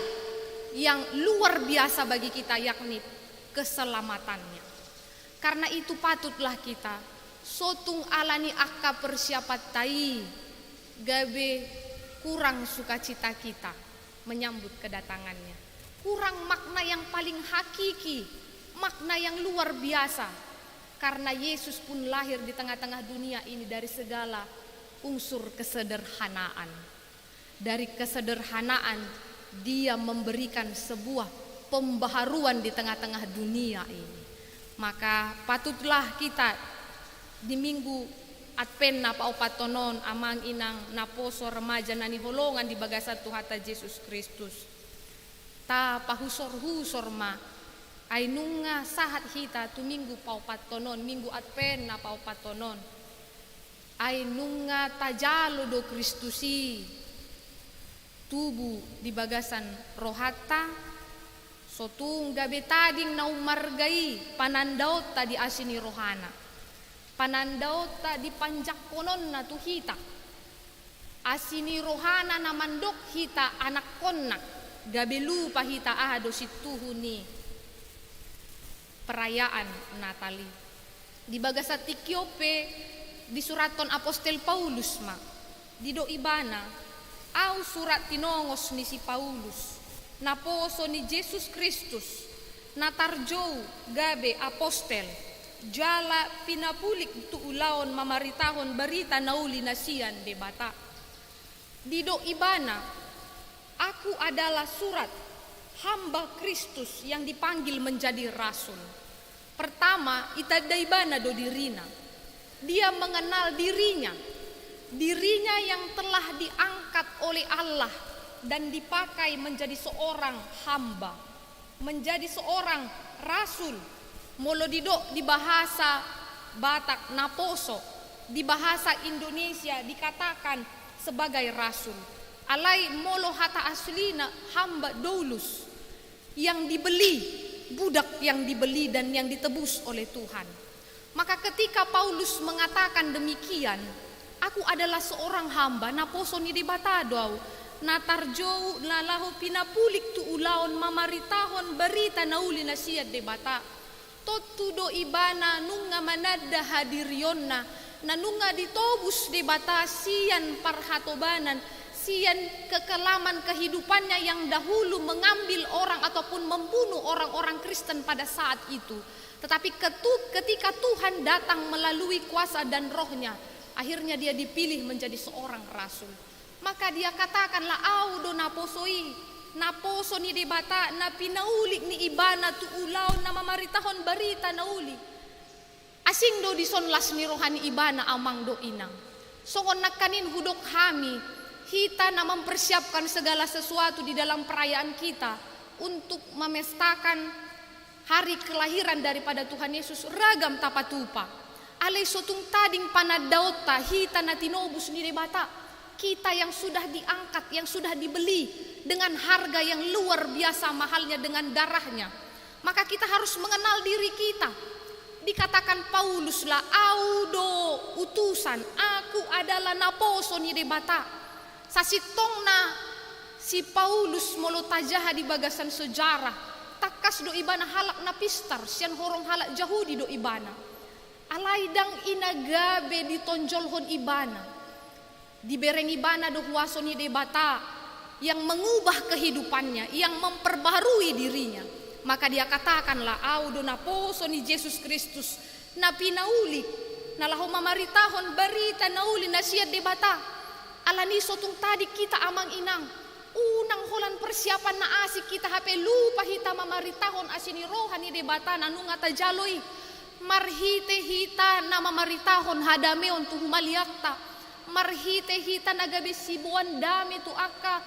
yang luar biasa bagi kita, yakni keselamatannya. Karena itu patutlah kita sotung alani akka persiapat tai, gabe kurang sukacita kita menyambut kedatangannya. Kurang makna yang paling hakiki, makna yang luar biasa. Karena Yesus pun lahir di tengah-tengah dunia ini dari segala unsur kesederhanaan. Dari kesederhanaan Dia memberikan sebuah pembaharuan di tengah-tengah dunia ini. Maka patutlah kita di minggu Advent na paupatonon amang inang naposo remaja na niholongan di bagasan Tuhata Yesus Kristus. Ta pahusor-husor ma ay nunga sahat hita tu minggu paupatonon, minggu Advent na paupatonon ay nunga tajalo do Kristusi tubu di bagasan rohata sotung gabe tading na umargai panandaot ta di asini rohana, panandaot ta di panjak konon na tu hita asini rohana na mandok hita anak konak gabe lupa hita ahado situhu ni perayaan Natali. Di bagasa Tikiope di suraton Apostel Paulus ma di do ibana au surat tinongos ni si Paulus naposo ni Yesus Kristus natarjou gabe apostel jala pinapulik tu ulaon mamaritahon barita nauli nasian debata. Di do ibana aku adalah surat hamba Kristus yang dipanggil menjadi rasul. Pertama, itadaibana do dirina. Dia mengenal dirinya. Dirinya yang telah diangkat oleh Allah dan dipakai menjadi seorang hamba, menjadi seorang rasul. Molodido di bahasa Batak naposo, di bahasa Indonesia dikatakan sebagai rasul. Alai molo hata aslina hamba doulus, yang dibeli, budak yang dibeli dan yang ditebus oleh Tuhan. Maka ketika Paulus mengatakan demikian, Aku adalah seorang hamba na poso ni debata doau. Na tarjou na laho pinapulik tu ulaon mamaritahon berita nauli na siya debata. Totu do ibana nunga manada hadirionna na nunga ditobus debata siyan parhatobanan, siyan kekelaman kehidupannya yang dahulu mengambil orang ataupun membunuh orang-orang Kristen pada saat itu. Tetapi ketika Tuhan datang melalui kuasa dan rohnya, akhirnya dia dipilih menjadi seorang rasul. Maka dia katakanlah audo naposo ni debata na pinaulik ni ibana tu ulaw na mamaritahon barita nauli. Asing do disonlas ni rohani ibana amang do inang. Songon nakanin hudok hami, kita na mempersiapkan segala sesuatu di dalam perayaan kita untuk memestakan hari kelahiran daripada Tuhan Yesus ragam tapatupa. Alay sotung tading panadaota hita na tinobus ni debata. Kita yang sudah diangkat, yang sudah dibeli dengan harga yang luar biasa mahalnya dengan darahnya. Maka kita harus mengenal diri kita. Dikatakan Paulus lah, audo utusan, aku adalah naposo ni debata. Sasitongna si Paulus molo tajaha di bagasan sejarah. Takas do ibana halak na pistar, sian horong halak Yahudi do ibana. Alaidang inagabe ditonjolhon ibana. Dibereng ibana do huaso ni debata yang mengubah kehidupannya, yang memperbaharui dirinya. Maka dia katakanlah audo naposo ni Yesus Kristus na pinaulik na laho mamaritahon barita nauli na siya debata. Alani sotung tadi kita amang inang unang holan persiapan na asik kita hape lupa hita mamaritahon asini rohani debata nanunga tajaloi marhite hita na mamaritahon hadameon tu humaliakta. Marhite hita nagabe sibuan dami tu aka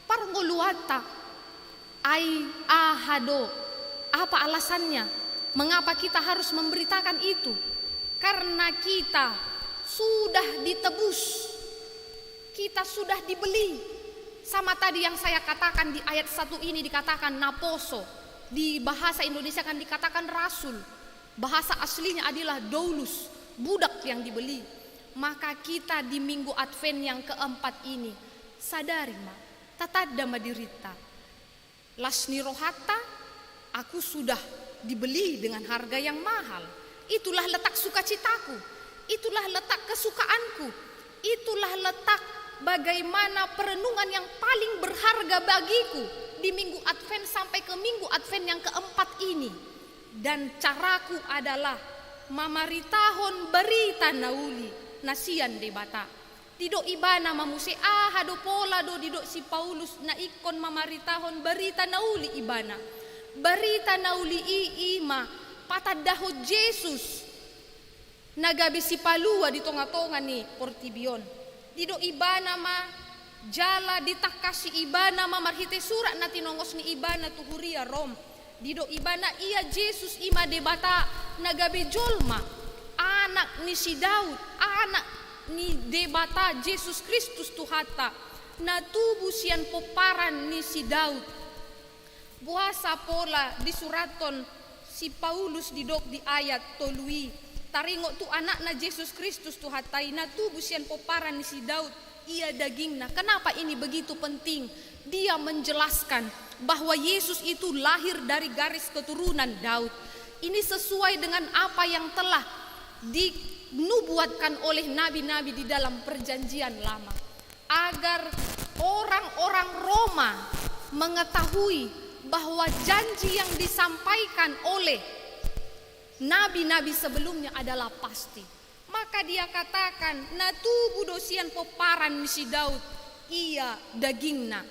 parngoluata ay ahado. Apa alasannya? Mengapa kita harus memberitakan itu? Karena kita sudah ditebus, kita sudah dibeli. Sama tadi yang saya katakan di ayat 1 ini dikatakan naposo. Di bahasa Indonesia kan dikatakan rasul. Bahasa aslinya adalah doulos, budak yang dibeli. Maka kita di minggu Advent yang keempat ini sadari ma, tatada madirita. Lasni rohata, aku sudah dibeli dengan harga yang mahal. Itulah letak sukacitaku, itulah letak kesukaanku, itulah letak bagaimana perenungan yang paling berharga bagiku di minggu Advent sampai ke minggu Advent yang keempat ini. Dan caraku adalah mamaritahon berita nauli nasian debata. Dido ibana mamuse ahado pola do dido si Paulus na ikon mamaritahon berita nauli ibana. Berita nauli ima patadaho Jesus. Nagabi si palua di tonga-tonga ni Portibion. Dido ibana ma jala ditakasi ibana ma marhite surat na tinongos ni ibana tuhuria Rom. Dido ibana iya Jesus ima debata nagabi jolma. Anak ni si Daud, anak ni debata Yesus Kristus Tuhata, na tubuh sian poparan ni si Daud. Buasa pola di suraton si Paulus didok di ayat tolui. Taringo tu anak na Yesus Kristus Tuhata, na tubuh sian poparan ni si Daud, ia dagingna. Kenapa ini begitu penting? Dia menjelaskan bahwa Yesus itu lahir dari garis keturunan Daud. Ini sesuai dengan apa yang telah dinubuatkan oleh nabi-nabi di dalam perjanjian lama, agar orang-orang Roma mengetahui bahwa janji yang disampaikan oleh nabi-nabi sebelumnya adalah pasti. Maka dia katakan na tubuh dosian poparan misi Daud ia dagingna.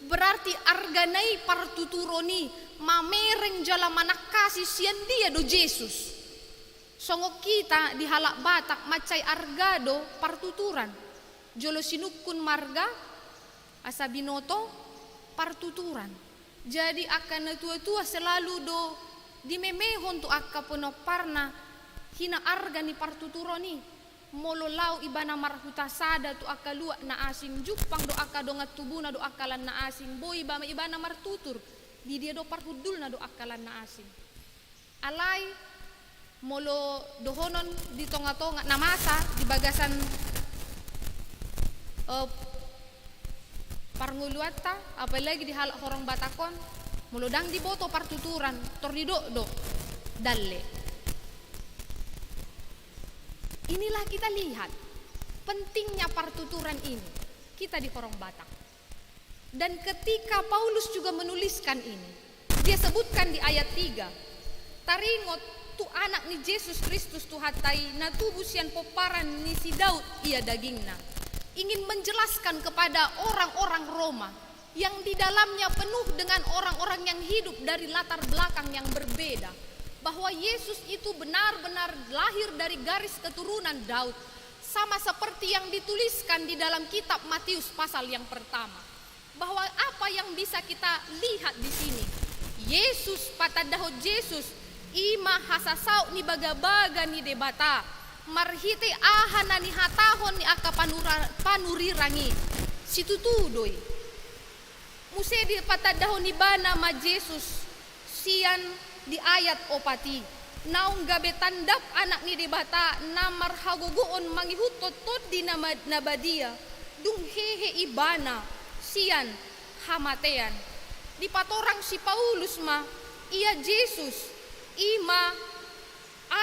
Berarti arganai partuturoni mamereng jala manakasi sian dia do Yesus. Songo kita di halak Batak macai argado partuturan. Jolo sinukun marga asabinoto partuturan. Jadi akan tua-tua selalu do dimemehon tu akka penoparna hina arga ni partuturoni. Mololau ibana marhuta sada tu akka luak na asing jupang do akka do ngatubuna do akalan na asing. Boy bama ibana martutur. Di dia do parhudul na do akalan na asing. Alay molo dohonon di tonga-tonga namasa di bagasan parnguluata apalagi di halak horong batakon muludang di boto partuturan tordido dalle. Inilah kita lihat pentingnya partuturan ini kita di horong Batak. Dan ketika Paulus juga menuliskan ini, dia sebutkan di ayat 3, taringot tu anak ni Yesus Kristus tu hatai na tubusian poparan ni si Daud ia dagingna. Ingin menjelaskan kepada orang-orang Roma yang di dalamnya penuh dengan orang-orang yang hidup dari latar belakang yang berbeda, bahwa Yesus itu benar-benar lahir dari garis keturunan Daud, sama seperti yang dituliskan di dalam kitab Matius pasal yang pertama. Bahwa apa yang bisa kita lihat di sini, Yesus patadaho Yesus ima hasasau ni baga-baga ni debata marhite ahana ni hatahon ni aka panurirangi situtudoi muse di patadaho ni bana ma Yesus sian di ayat opati naung gabe tandap anak ni debata namar haguguon mangihutot di nabadia dung hehe ibana sian hamatean di patorang si Paulus ma ia Yesus ima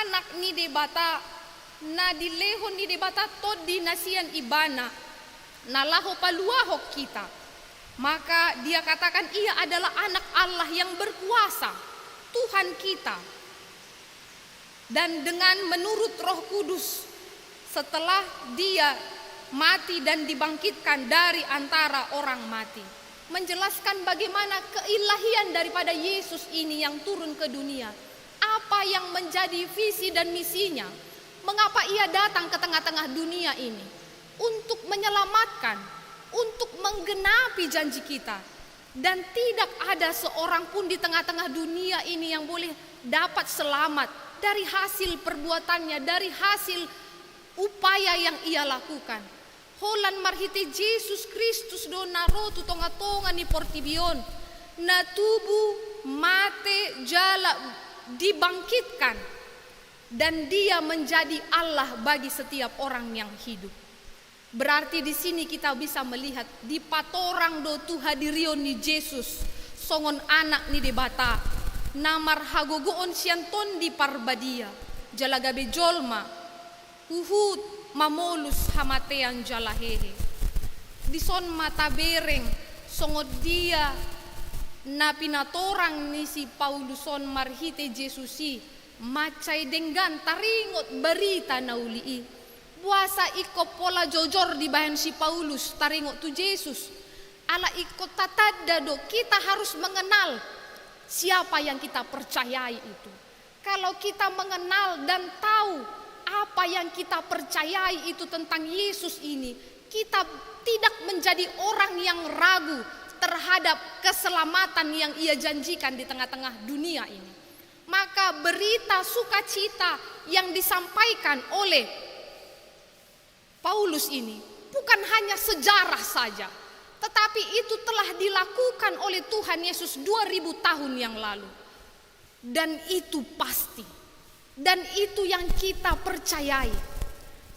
anak ni debata na dilehon ni debata tod di nasian ibana nalaho paluaho kita, maka dia katakan ia adalah anak Allah yang berkuasa, Tuhan kita. Dan dengan menurut Roh Kudus setelah dia mati dan dibangkitkan dari antara orang mati, menjelaskan bagaimana keilahian daripada Yesus ini yang turun ke dunia, apa yang menjadi visi dan misinya, mengapa ia datang ke tengah-tengah dunia ini untuk menyelamatkan, untuk menggenapi janji kita. Dan tidak ada seorang pun di tengah-tengah dunia ini yang boleh dapat selamat dari hasil perbuatannya, dari hasil upaya yang ia lakukan. Holan marhite Yesus Kristus do narotu tonga-tonga ni portibion na tubuh mate jala dibangkitkan dan dia menjadi Allah bagi setiap orang yang hidup. Berarti di sini kita bisa melihat di patorang do tu hadirion ni Yesus songon anak ni debata namar hagogoon sianton di parbadia jalagabe jolma uhud mamolus hamatean jalahehe dison mata bereng songod dia na pinatorang ni si Pauluson marhite Jesusi macay denggan taringot berita naulii buasa iko pola jojor di bahan si Paulus taringot tu Yesus ala iko tatadda do kita harus mengenal siapa yang kita percayai itu. Kalau kita mengenal dan tahu apa yang kita percayai itu tentang Yesus ini, kita tidak menjadi orang yang ragu terhadap keselamatan yang ia janjikan di tengah-tengah dunia ini. Maka berita sukacita yang disampaikan oleh Paulus ini bukan hanya sejarah saja, tetapi itu telah dilakukan oleh Tuhan Yesus 2000 tahun yang lalu. Dan itu pasti. Dan itu yang kita percayai.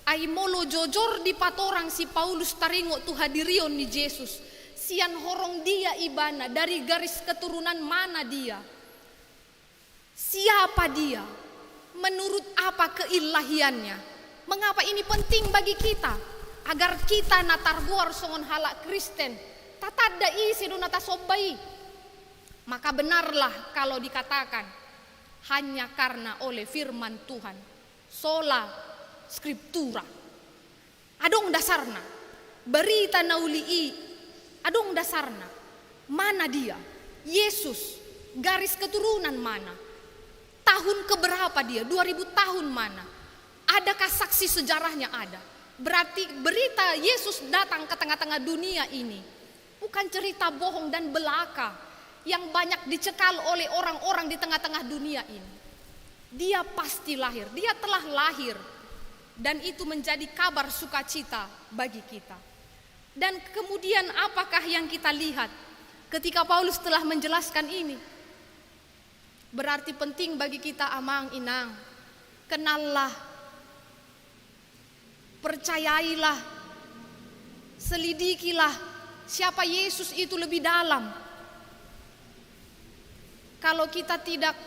Ai molo jojor di patorang si Paulus taringo tu hadirion ni Yesus. Sian horong dia ibana dari garis keturunan mana dia? Siapa dia? Menurut apa keilahiannya? Mengapa ini penting bagi kita? Agar kita natarguar songon halak Kristen tatada isi do nata sobai. Maka benarlah kalau dikatakan hanya karena oleh firman Tuhan sola scriptura adong dasarna berita naulii adong dasarna mana dia Yesus garis keturunan mana tahun keberapa dia 2000 tahun mana adakah saksi sejarahnya ada. Berarti berita Yesus datang ke tengah-tengah dunia ini bukan cerita bohong dan belaka yang banyak dicekal oleh orang-orang di tengah-tengah dunia ini. Dia pasti lahir, dia telah lahir, dan itu menjadi kabar sukacita bagi kita. Dan kemudian apakah yang kita lihat ketika Paulus telah menjelaskan ini? Berarti penting bagi kita amang inang, kenallah, percayailah Selidikilah siapa Yesus itu lebih dalam. Kalau kita tidak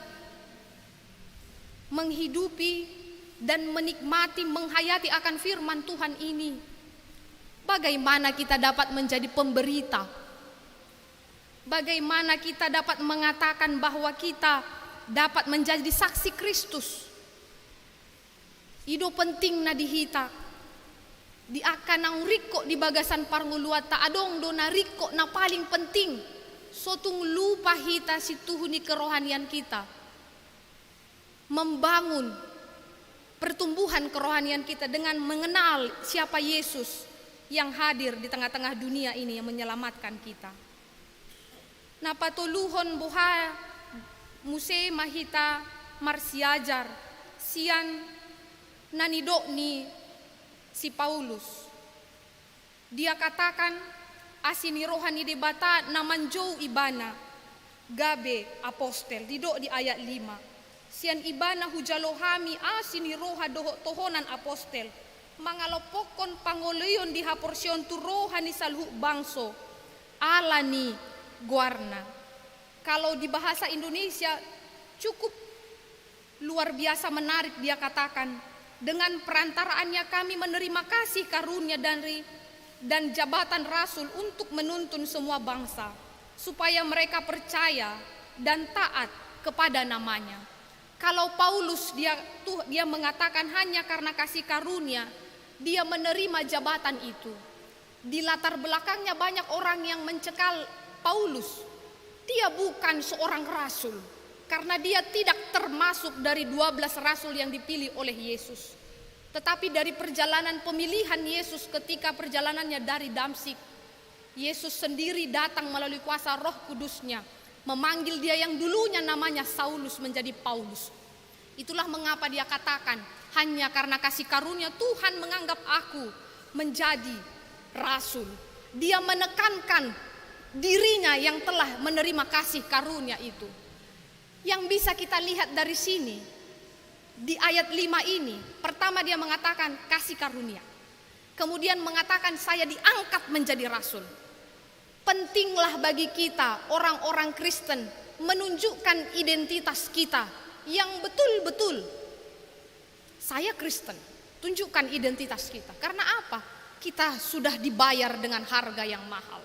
menghidupi dan menikmati, menghayati akan firman Tuhan ini, bagaimana kita dapat menjadi pemberita? Bagaimana kita dapat mengatakan bahwa kita dapat menjadi saksi Kristus? Ido penting na dihita. Di akanang riko di bagasan parnguluat ta adong do na riko na paling penting. Sotung lupa hita si tuhuni kerohanian kita. Membangun pertumbuhan kerohanian kita dengan mengenal siapa Yesus yang hadir di tengah-tengah dunia ini yang menyelamatkan kita. Napatuluhon buha muse mahita marsiajar sian nanidok ni si Paulus. Dia katakan asini rohani debata namanjou ibana gabe apostel didok di ayat 5. Sian ibana hujalohami asini roha doho tohonan apostel mangalopokon pangoleyon di haporsion tu rohani salhu bangso alani guarna. Kalau di bahasa Indonesia cukup luar biasa menarik, dia katakan, dengan perantaraannya kami menerima kasih karunia dan jabatan rasul untuk menuntun semua bangsa supaya mereka percaya dan taat kepada namanya. Kalau Paulus dia mengatakan hanya karena kasih karunia dia menerima jabatan itu. Di latar belakangnya banyak orang yang mencekal Paulus. Dia bukan seorang rasul karena dia tidak termasuk dari 12 rasul yang dipilih oleh Yesus. Tetapi dari perjalanan pemilihan Yesus ketika perjalanannya dari Damsyik, Yesus sendiri datang melalui kuasa Roh Kudusnya, memanggil dia yang dulunya namanya Saulus menjadi Paulus. Itulah mengapa dia katakan, hanya karena kasih karunia Tuhan menganggap aku menjadi rasul. Dia menekankan dirinya yang telah menerima kasih karunia itu. Yang bisa kita lihat dari sini, di ayat 5 ini, pertama dia mengatakan kasih karunia. Kemudian mengatakan saya diangkat menjadi rasul. Pentinglah bagi kita orang-orang Kristen menunjukkan identitas kita yang betul-betul saya Kristen. Tunjukkan identitas kita. Karena apa? Kita sudah dibayar dengan harga yang mahal.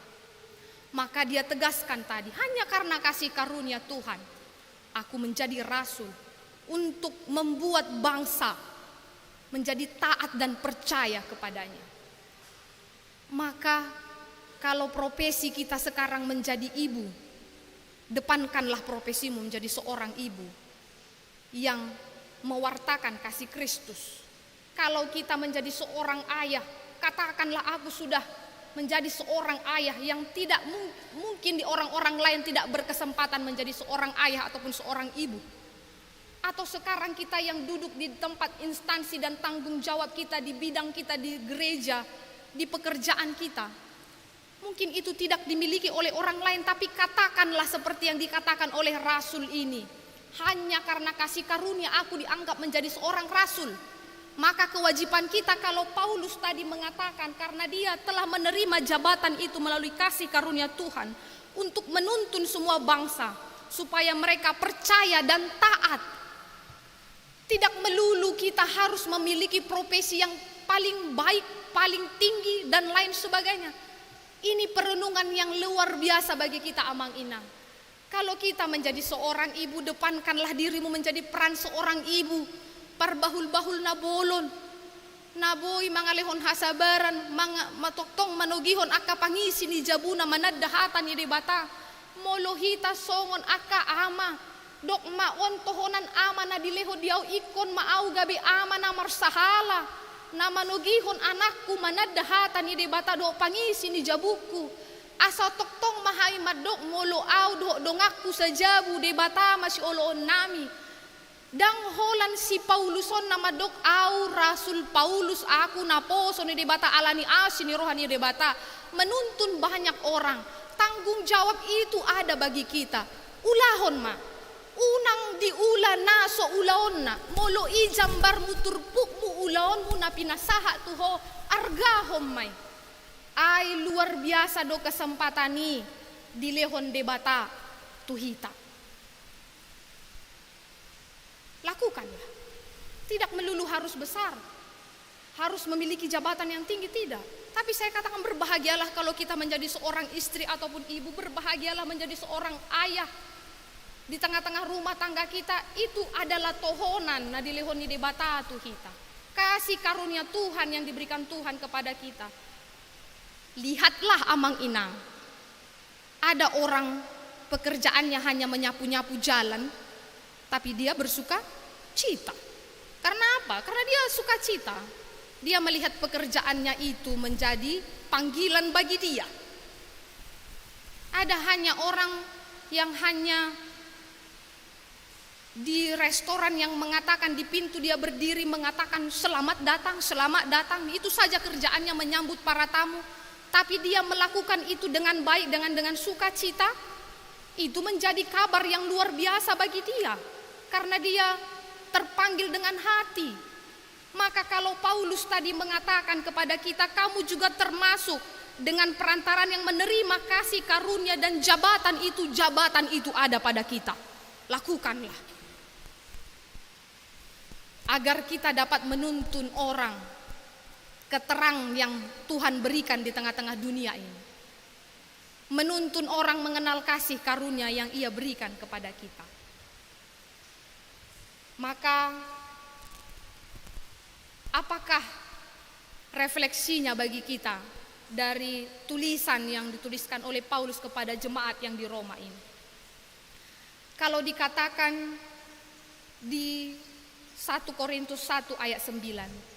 Maka dia tegaskan tadi, hanya karena kasih karunia Tuhan, aku menjadi rasul untuk membuat bangsa menjadi taat dan percaya kepadanya. Maka kalau profesi kita sekarang menjadi ibu, depankanlah profesimu menjadi seorang ibu yang mewartakan kasih Kristus. Kalau kita menjadi seorang ayah, katakanlah aku sudah menjadi seorang ayah yang tidak mungkin di orang-orang lain tidak berkesempatan menjadi seorang ayah ataupun seorang ibu. Atau sekarang kita yang duduk di tempat instansi dan tanggung jawab kita di bidang kita di gereja, di pekerjaan kita. Mungkin itu tidak dimiliki oleh orang lain, tapi katakanlah seperti yang dikatakan oleh rasul ini. Hanya karena kasih karunia aku dianggap menjadi seorang rasul. Maka kewajiban kita kalau Paulus tadi mengatakan karena dia telah menerima jabatan itu melalui kasih karunia Tuhan untuk menuntun semua bangsa supaya mereka percaya dan taat. Tidak melulu kita harus memiliki profesi yang paling baik, paling tinggi dan lain sebagainya. Ini perenungan yang luar biasa bagi kita Amang Inang. Kalau kita menjadi seorang ibu, depankanlah dirimu menjadi peran seorang ibu. Parbahul-bahul na bolon naboy mangalehon hasabaran matoktong manugihon akka pangisi ni jabuna manaddahatan ni debata molohita songon akka ama dok maon tohonan ama na dileho diaw ikon maaw gabi ama na marsahala na manugihon anakku manaddahatan ni debata do pangisi ni jabuku asa toktong mahay madok molo aw do dongakku sa jabu debata masi oloon nami. Dang holan si Pauluson nama dok au rasul Paulus aku naposo ni debata alani asin ni rohani debata menuntun banyak orang. Tanggung jawab itu ada bagi kita. Ulahon ma unang diula naso ulaon na molo ijambar muturpuk mu ulaon mu na pinasaha tuho argahom may. Ai luar biasa do kesempatan ni di lehon debata tuhita. Lakukanlah. Tidak melulu harus besar, harus memiliki jabatan yang tinggi, tidak. Tapi saya katakan berbahagialah kalau kita menjadi seorang istri ataupun ibu, berbahagialah menjadi seorang ayah di tengah-tengah rumah tangga kita. Itu adalah tohonan na dilehoni debata tuhita. Kasih karunia Tuhan yang diberikan Tuhan kepada kita. Lihatlah Amang Inang, ada orang pekerjaannya hanya menyapu-nyapu jalan, tapi dia bersuka cita. Karena apa? Karena dia suka cita. Dia melihat pekerjaannya itu menjadi panggilan bagi dia. Ada hanya orang yang hanya di restoran yang mengatakan di pintu dia berdiri mengatakan selamat datang, itu saja kerjaannya menyambut para tamu. Tapi dia melakukan itu dengan baik, dengan sukacita. Itu menjadi kabar yang luar biasa bagi dia, karena dia terpanggil dengan hati. Maka kalau Paulus tadi mengatakan kepada kita, kamu juga termasuk dengan perantaran yang menerima kasih karunia dan jabatan itu ada pada kita. Lakukanlah, agar kita dapat menuntun orang ke terang yang Tuhan berikan di tengah-tengah dunia ini. Menuntun orang mengenal kasih karunia yang Ia berikan kepada kita. Maka apakah refleksinya bagi kita dari tulisan yang dituliskan oleh Paulus kepada jemaat yang di Roma ini? Kalau dikatakan di 1 Korintus 1 ayat 9,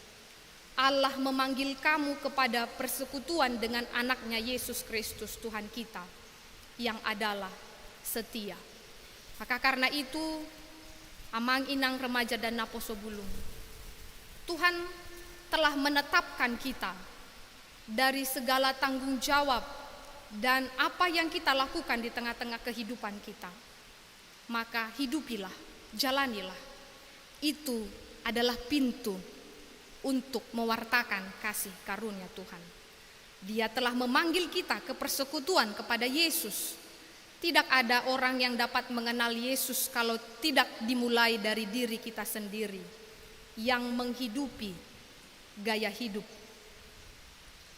Allah memanggil kamu kepada persekutuan dengan anaknya Yesus Kristus Tuhan kita yang adalah setia. Maka karena itu, Amang Inang remaja dan Naposo Bulung, Tuhan telah menetapkan kita dari segala tanggung jawab dan apa yang kita lakukan di tengah-tengah kehidupan kita. Maka hidupilah, jalanilah. Itu adalah pintu untuk mewartakan kasih karunia Tuhan. Dia telah memanggil kita ke persekutuan kepada Yesus. Tidak ada orang yang dapat mengenal Yesus kalau tidak dimulai dari diri kita sendiri yang menghidupi gaya hidup,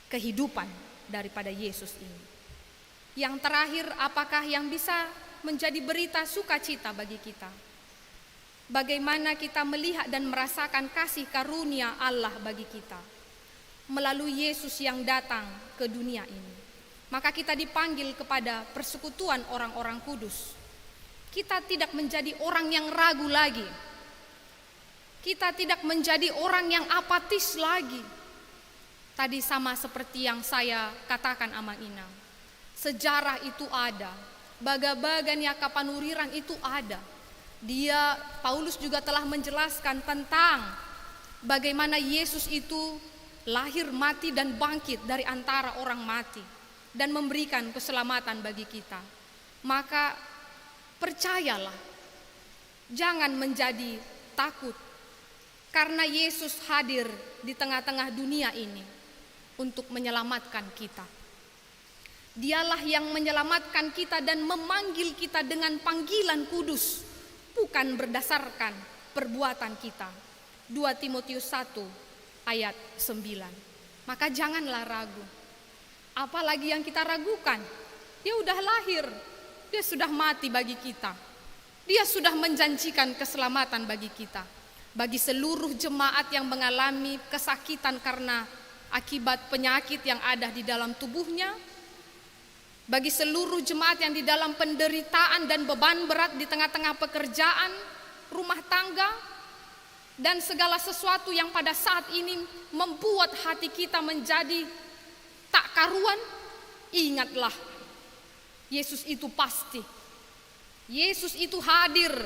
kehidupan daripada Yesus ini. Yang terakhir, apakah yang bisa menjadi berita sukacita bagi kita? Bagaimana kita melihat dan merasakan kasih karunia Allah bagi kita melalui Yesus yang datang ke dunia ini. Maka kita dipanggil kepada persekutuan orang-orang kudus. Kita tidak menjadi orang yang ragu lagi. Kita tidak menjadi orang yang apatis lagi. Tadi sama seperti yang saya katakan Amang Inang. Sejarah itu ada. Baga-bagan Yakapanuriran itu ada. Paulus juga telah menjelaskan tentang bagaimana Yesus itu lahir, mati, dan bangkit dari antara orang mati dan memberikan keselamatan bagi kita. Maka percayalah, jangan menjadi takut, karena Yesus hadir di tengah-tengah dunia ini untuk menyelamatkan kita. Dialah yang menyelamatkan kita dan memanggil kita dengan panggilan kudus, bukan berdasarkan perbuatan kita. 2 Timotius 1 ayat 9. Maka janganlah ragu. Apalagi yang kita ragukan? Dia sudah lahir, dia sudah mati bagi kita. Dia sudah menjanjikan keselamatan bagi kita. Bagi seluruh jemaat yang mengalami kesakitan karena akibat penyakit yang ada di dalam tubuhnya, bagi seluruh jemaat yang di dalam penderitaan dan beban berat di tengah-tengah pekerjaan, rumah tangga, dan segala sesuatu yang pada saat ini membuat hati kita menjadi tak karuan, ingatlah, Yesus itu pasti. Yesus itu hadir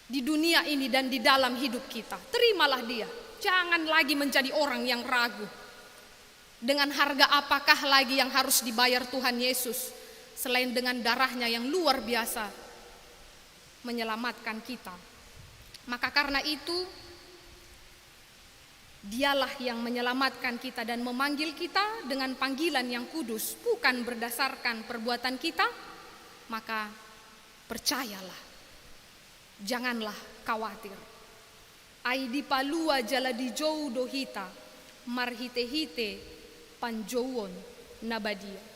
di dunia ini dan di dalam hidup kita. Terimalah dia, jangan lagi menjadi orang yang ragu. Dengan harga apakah lagi yang harus dibayar Tuhan Yesus selain dengan darahnya yang luar biasa menyelamatkan kita. Maka karena itu, Dialah yang menyelamatkan kita dan memanggil kita dengan panggilan yang kudus, bukan berdasarkan perbuatan kita. Maka percayalah, janganlah khawatir. Ai di palua jala di jou dohita, marhite-hite panjowon nabadia.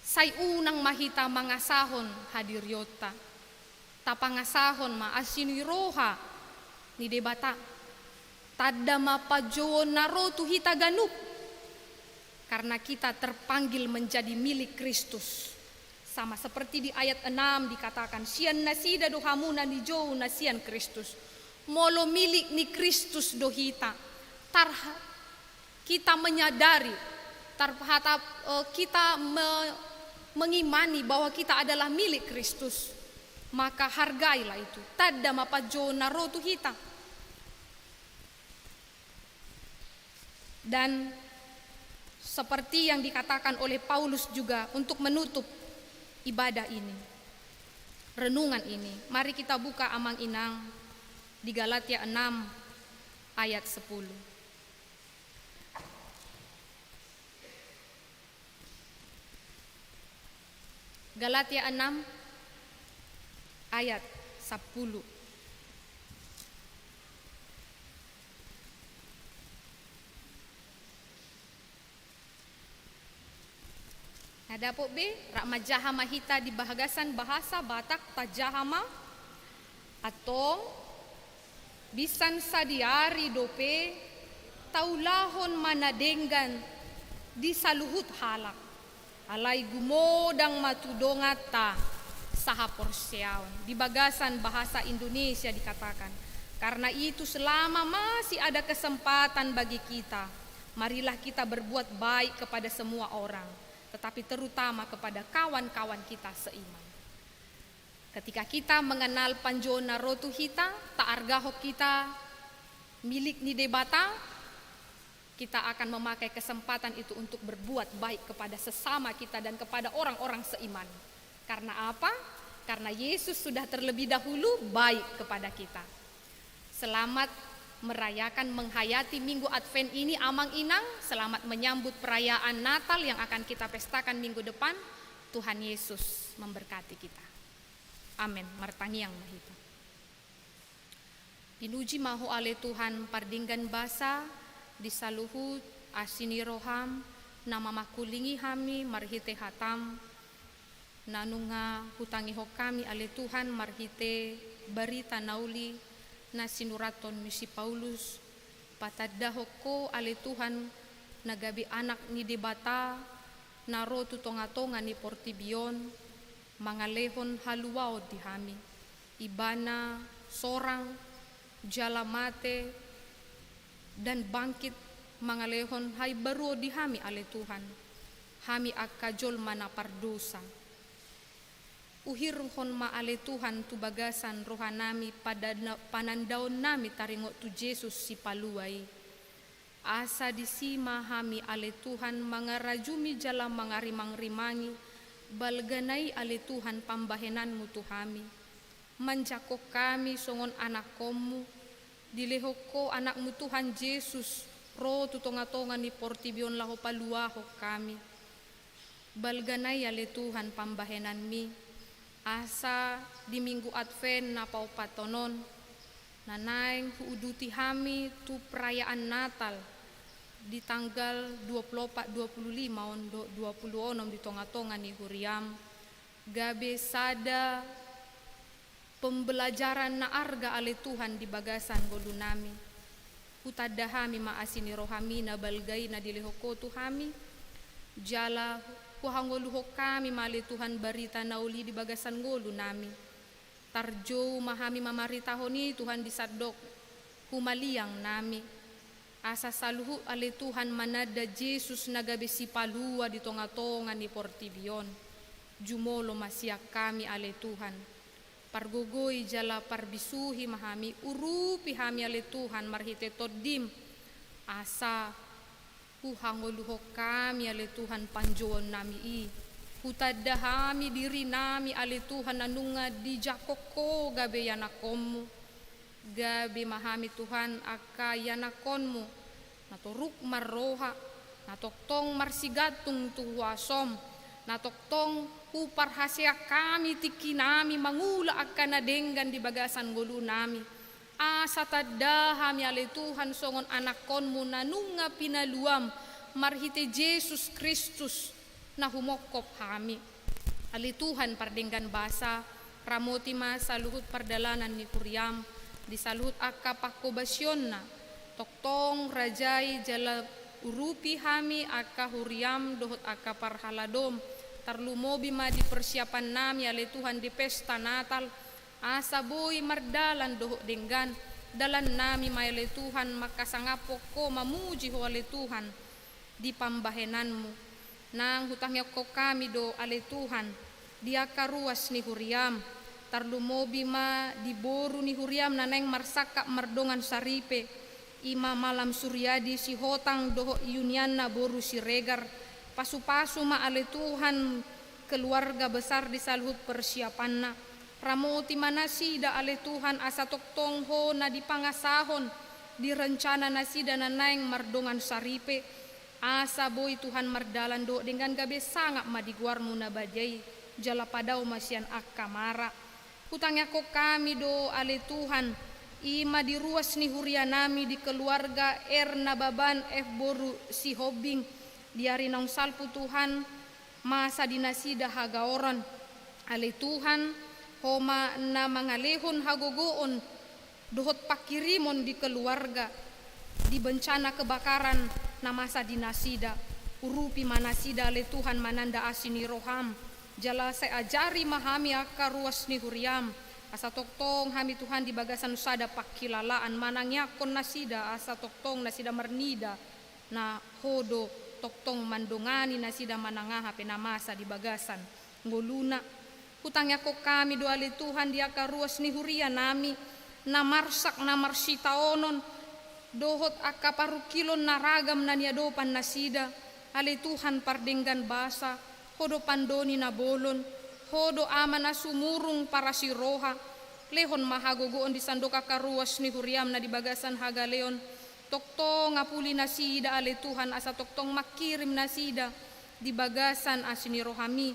Say unang mahita mangasahon hadir yota, tapangasahon maasiniroha ni debata. Tada mapajowon naro tuhita ganup. Karena kita terpanggil menjadi milik Kristus. Sama seperti di ayat 6 dikatakan, sian nasida dohamuna ni jow nasian Kristus. Molo milik ni Kristus dohita. Kita menyadari, kita mengimani bahwa kita adalah milik Kristus. Maka hargailah itu. Tada mapajowon naro tuhita. Dan seperti yang dikatakan oleh Paulus juga untuk menutup ibadah ini, renungan ini, mari kita buka amang-inang di Galatia 6 ayat 10. Galatia 6 ayat 10. Ada po be, rakmajahama hita di bahagasan bahasa Batak tajahama atau bisan sadiari dope taulahon manadenggan di saluhut halak alai gumodang matudongat ta saha porsiawan. Di bagasan bahasa Indonesia dikatakan, karena itu selama masih ada kesempatan bagi kita, marilah kita berbuat baik kepada semua orang, tetapi terutama kepada kawan-kawan kita seiman. Ketika kita mengenal panjona rotu hita, tak argahok kita milik ni debata, kita akan memakai kesempatan itu untuk berbuat baik kepada sesama kita dan kepada orang-orang seiman. Karena apa? Karena Yesus sudah terlebih dahulu baik kepada kita. Selamat merayakan menghayati minggu Advent ini amang-inang, selamat menyambut perayaan Natal yang akan kita pestakan minggu depan. Tuhan Yesus memberkati kita. Amin. Martangiang mahita. Pinuji mahu ale Tuhan pardinggan basa disaluhu asini roham nama makulingi hami marhite hatam nanunga hutangi hokami ale Tuhan marhite barita nauli na sinuraton misi Paulus patadahoko ale Tuhan nagabi anak ni debata naro tutonga-tonga ni portibion mangalehon haluao di hami ibana sorang jalamate dan bangkit mangalehon hai baru di hami ale Tuhan hami akajol mana pardosa uhirhon ma ale Tuhan tu bagasan rohanami pada panandaon nami taringo tu Yesus si paluai asa disima hami ale Tuhan mangarajumi jala mangarimang-rimangi balganai ale Tuhan pambahenanmu tu hami manjakok kami songon anak komu dilehoko anakmu Tuhan Yesus ro tutonga-tonga ni portibion laho paluaho kami balganai ale Tuhan pambahenan mi asa di minggu Advent na paupatonon nanaing huuduti hami tu perayaan Natal di tanggal 24-25 on 26 di tonga-tonga ni huriam gabe sada pembelajaran na arga ale Tuhan di bagasan golunami hutadahami maasini rohami na balgai na dilehoko tu hami jala kuhangoluho kami mali Tuhan barita nauli di bagasan golu nami tarjo mahami mamaritahoni Tuhan disadok humaliang nami asa saluhu ale Tuhan manada Yesus nagabe si palua di tonga-tonga ni portibion jumolo masiak kami ale Tuhan pargogoi jala parbisuhi mahami urupi hami ale Tuhan marhite todim asa hangoluho kami ale Tuhan panjowon nami i hutadahami diri nami ale Tuhan nanunga di jakoko gabe yanakomu gabi mahami Tuhan aka yanakonmu naturuk marroha natoktong marsigatung tuwasom natoktong upar hasya kami tiki nami mangula akan nadenggan di bagasan gulu nami asa tadahami ale Tuhan songon anakonmu nanunga pinaluam marhite Yesus Kristus na humokop hami ale Tuhan pardenggan basa ramoti ma saluhut pardalanan ni Kuriam di saluhut akka pakobasyon na toktong rajai jala urupi hami akka Huriam dohot akka parhaladom tarlumobi ma di persiapan nami ale Tuhan di pesta Natal asa boy mardalan dohot denggan dalan nami ma ale Tuhan makasangapok ko mamuji ho ale Tuhan di pambahenanmu nang hutangnya ko kami do ale Tuhan dia karuas ni Huriam tarlumobi ma diboru ni Huriam naneng marsaka mardongan saripe ima malam suryadi si hotang doho yunianna boru si regar pasu-pasu ma ale Tuhan keluarga besar di saluhut persiapanna ramoti manasida ale Tuhan asa toktong ho na dipangasahon di rencana nasida naneng mardongan saripe asa boy Tuhan mardalan do dengan gabe sangak ma diguarmu na bajai jala padau masian akamara hutangnya ko kami do ale Tuhan ima diruas ni hurianami di keluarga Erna Baban F Boru si Hobing diari nang salpu Tuhan masa dinasida hagaoran ale Tuhan homa na mangalehon hagogoon dohot pakirimon di keluarga di bencana kebakaran na masa dinasida urupi manasida ale Tuhan mananda asini roham jala saya ajari mahami aka ruas ni Huriam asa toktong hami Tuhan di bagasan sada pakilalaan manangnya kon nasida asa toktong nasida mernida na hodo toktong mandongani nasida manangaha penamasa di bagasan ngoluna hutangnya ko kami do ale Tuhan di aka ruas ni Huria nami na marsak na marsitaonon dohot aka parukilon naragam na niadopan nasida ale Tuhan pardenggan basa hodo pandoni na bolon hodo ama na sumurung para si roha lehon mahagogoon di sandoka karuas ni Huriam na di bagasan hagaleon toktong ngapuli nasida ale Tuhan asa toktong makirim nasida di bagasan asini rohami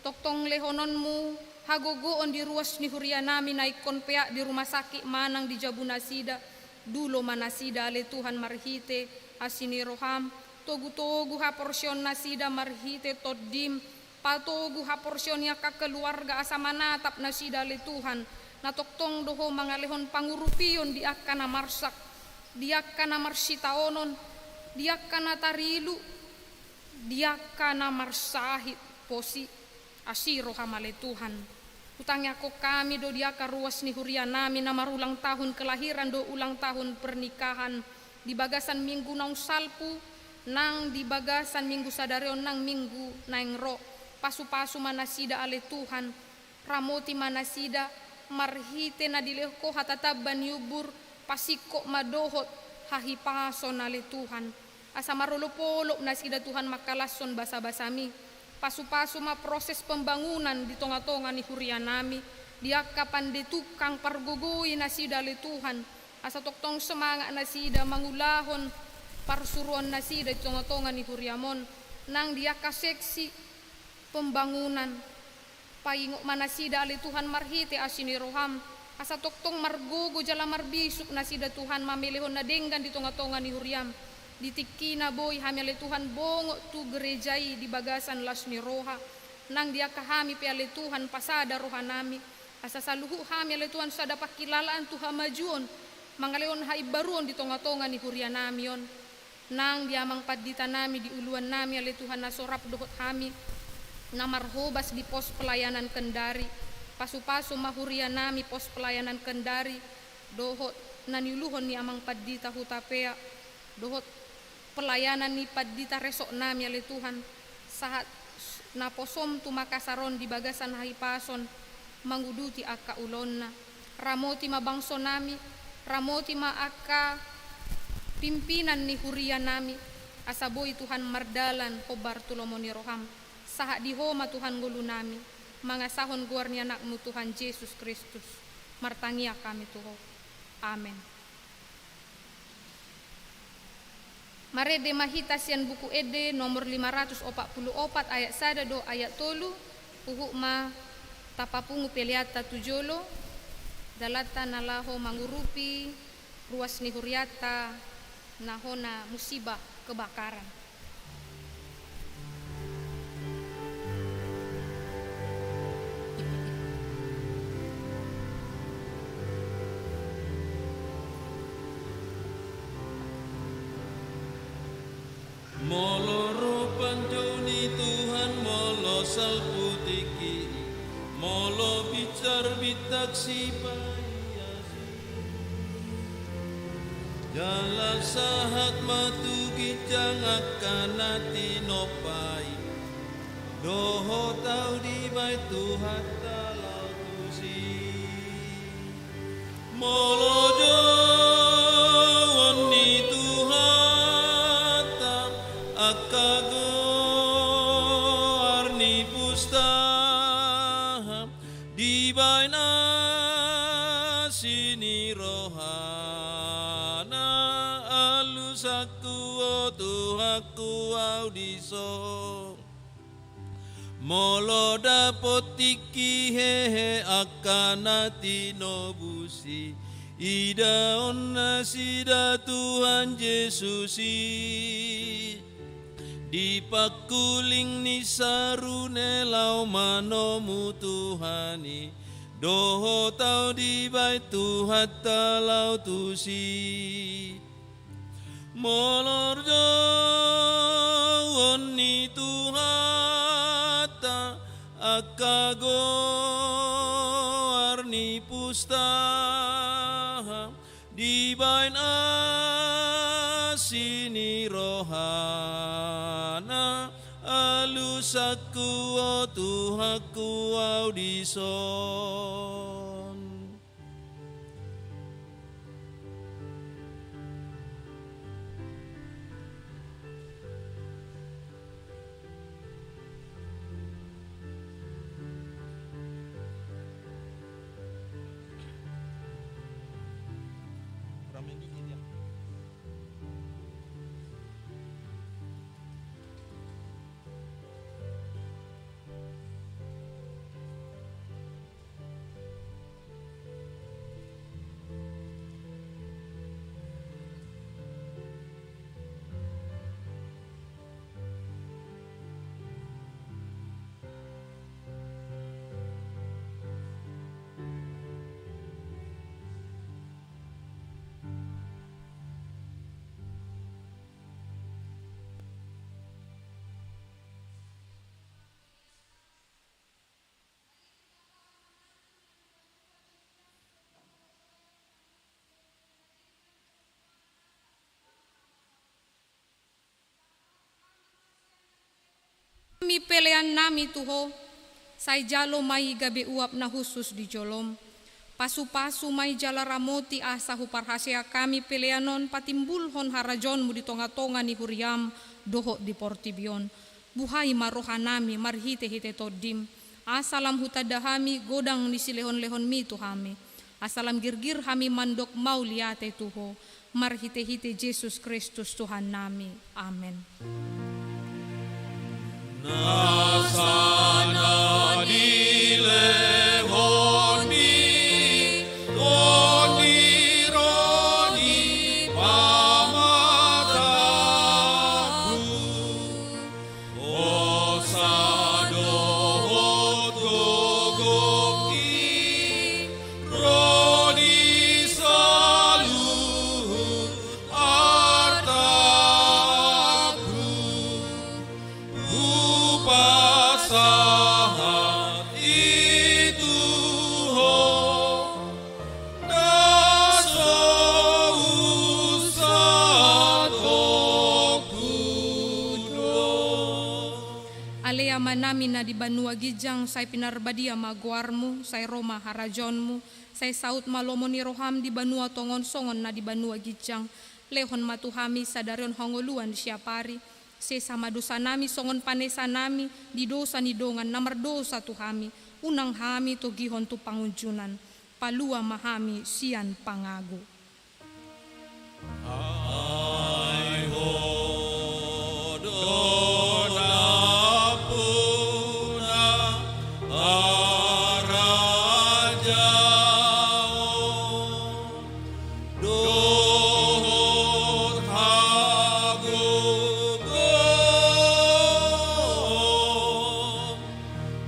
toktong lehononmu hagogoon di ruas ni Huria nami na ikon pea di rumah sakit manang di jabu nasida dulo manasida ale Tuhan marhite asini roham togu-togu ha porsyon nasida marhite todim patogu ha porsyon ya ka keluarga asa manatap nasida le Tuhan na toktong doho mangalehon pangurupion di akkana marsak di akkana marsitaonon di akkana tarilu di akkana marsahit posi asiro hamale Tuhan hutangnya ko kami do dia karuas ni Huria nami na marulang tahun kelahiran do ulang tahun pernikahan di bagasan minggu naung salpu nang di bagasan minggu sadareon nang minggu naeng ro pasu-pasu manasida ale Tuhan ramoti manasida marhite na dilehko hatataban yubur pasiko madohot hahipason ale Tuhan asa marolopolop nasida Tuhan makalason basa-basami pasu-pasu ma proses pembangunan di tonga-tonga ni Huria nami dia kapan de tukang pargugui nasida ale Tuhan asa toktong semangat nasida mangulahon parsuruan nasida di tonga-tonga ni Huriamon nang dia kaseksi pembangunan paingok manasida ale Tuhan marhite asini roham asa toktong margogo jala marbisuk nasida Tuhan mamelehon na denggan di tonga-tonga ni Huriam ditikina boy hami ale Tuhan bongok tu gerejai di bagasan las ni roha nang dia kahami pe ale Tuhan pasada rohanami asa saluhu hami ale Tuhan sada pakilalaan tu hamajuon mangalehon haibaruon di tonga-tonga ni Huria namion nang diamang padita nami di uluan nami ale Tuhan nasorap dohot hami na marhobas di pos pelayanan Kendari pasu-pasu mahuria nami pos pelayanan Kendari dohot naniluhon ni amang padita hutapea dohot pelayanan ni padita resok nami ale Tuhan saat naposom tu makasaron di bagasan haipason manguduti akka ulonna ramoti mabangso nami ramoti ma akka pimpinan ni Huria nami asaboy Tuhan mardalan ko Bartolomo ni Roham sahat di homa Tuhan gulu nami mangasahon guarni anakmu Tuhan Yesus Kristus martangia kami Tuhan Amen. Mare de mahita sian buku ede nomor 544 ayat 1 do ayat 3 uhuk ma tapapungu peliata tujolo dalata nalaho mangurupi ruas ni huriata nahona musibah kebakaran. Molo rupan joni Tuhan molo salputiki molo bicar bitaksi payasi jalan sahat matu kijang akan nati nopai doho tau di bai Tuhan talau tusi molo jawon ni Tuhan tam akago arni pusta di baina sini rohana alus aku o Tuhaku audiso molo dapotiki hehe akanati nobusi ida onna sida Tuhan Yesusi di pakuling ni sarune lau manomu Tuhani doho tau di bai Tuhan talau tusi molor jawon ni Tuhata akago arni pusta di bain asini rohana alus aku o Tuhaku audison. Mi pelean nami tuho, sai jalo mai gabe uap na khusus di jolom. Pasu-pasu mai jala ramoti asa huparhasia kami peleanon patimbul hon harajon mu di tonga-tonga ni huriam doho di portibion. Buhai marohanami marhite-hite todim. Asalam hutadahami godang ni silehon-lehon mi tuhami. Asalam girgir hami mandok mau liate tuho. Marhite-hite Yesus Kristus Tuhan nami. Amen. Nasana dilehoni Roni Roni pamataku Osadohot gogoki Roni saluh artaku Upasahat itu ho naso usat kudo. Alea manami na di banua gijang say pinarbadia maguarmu, say Roma harajonmu, say saut malomo ni roham di banua tongon songon na di banua gijang, lehon matuhami sadarion hongoluan di siapari, sesama dosa nami songon panesa nami di dosa ni dongan namar dosa tuhami unang hami to gihon tu pangunjunan palua mahami sian pangagu. Ai ho dona puna arajao dohot hagugo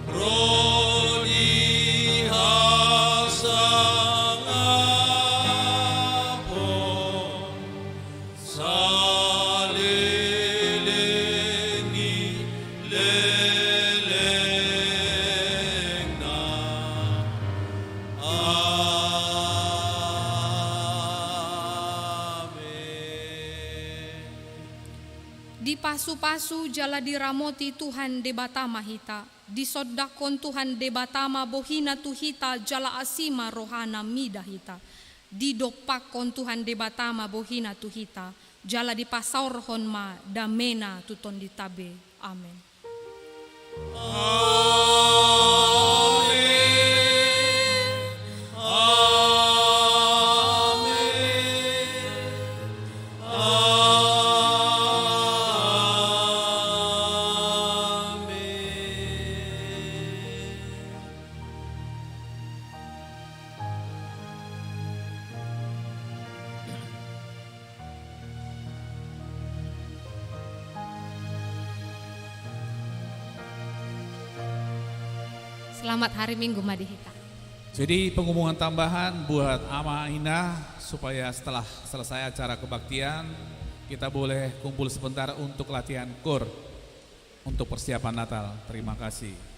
rodi hasangapo salilingi lelengna amin. Di pasu-pasu jala diramoti Tuhan debatama hita, di sodakon Tuhan debatama bohina tuhita jala asima rohana mida hita, di dopakon Tuhan debatama bohina tuhita, jala di pasaurhon ma damena tuton ditabe. Amen. Selamat hari Minggu Madihita. Jadi pengumuman tambahan buat Ama Indah supaya setelah selesai acara kebaktian kita boleh kumpul sebentar untuk latihan KUR untuk persiapan Natal. Terima kasih.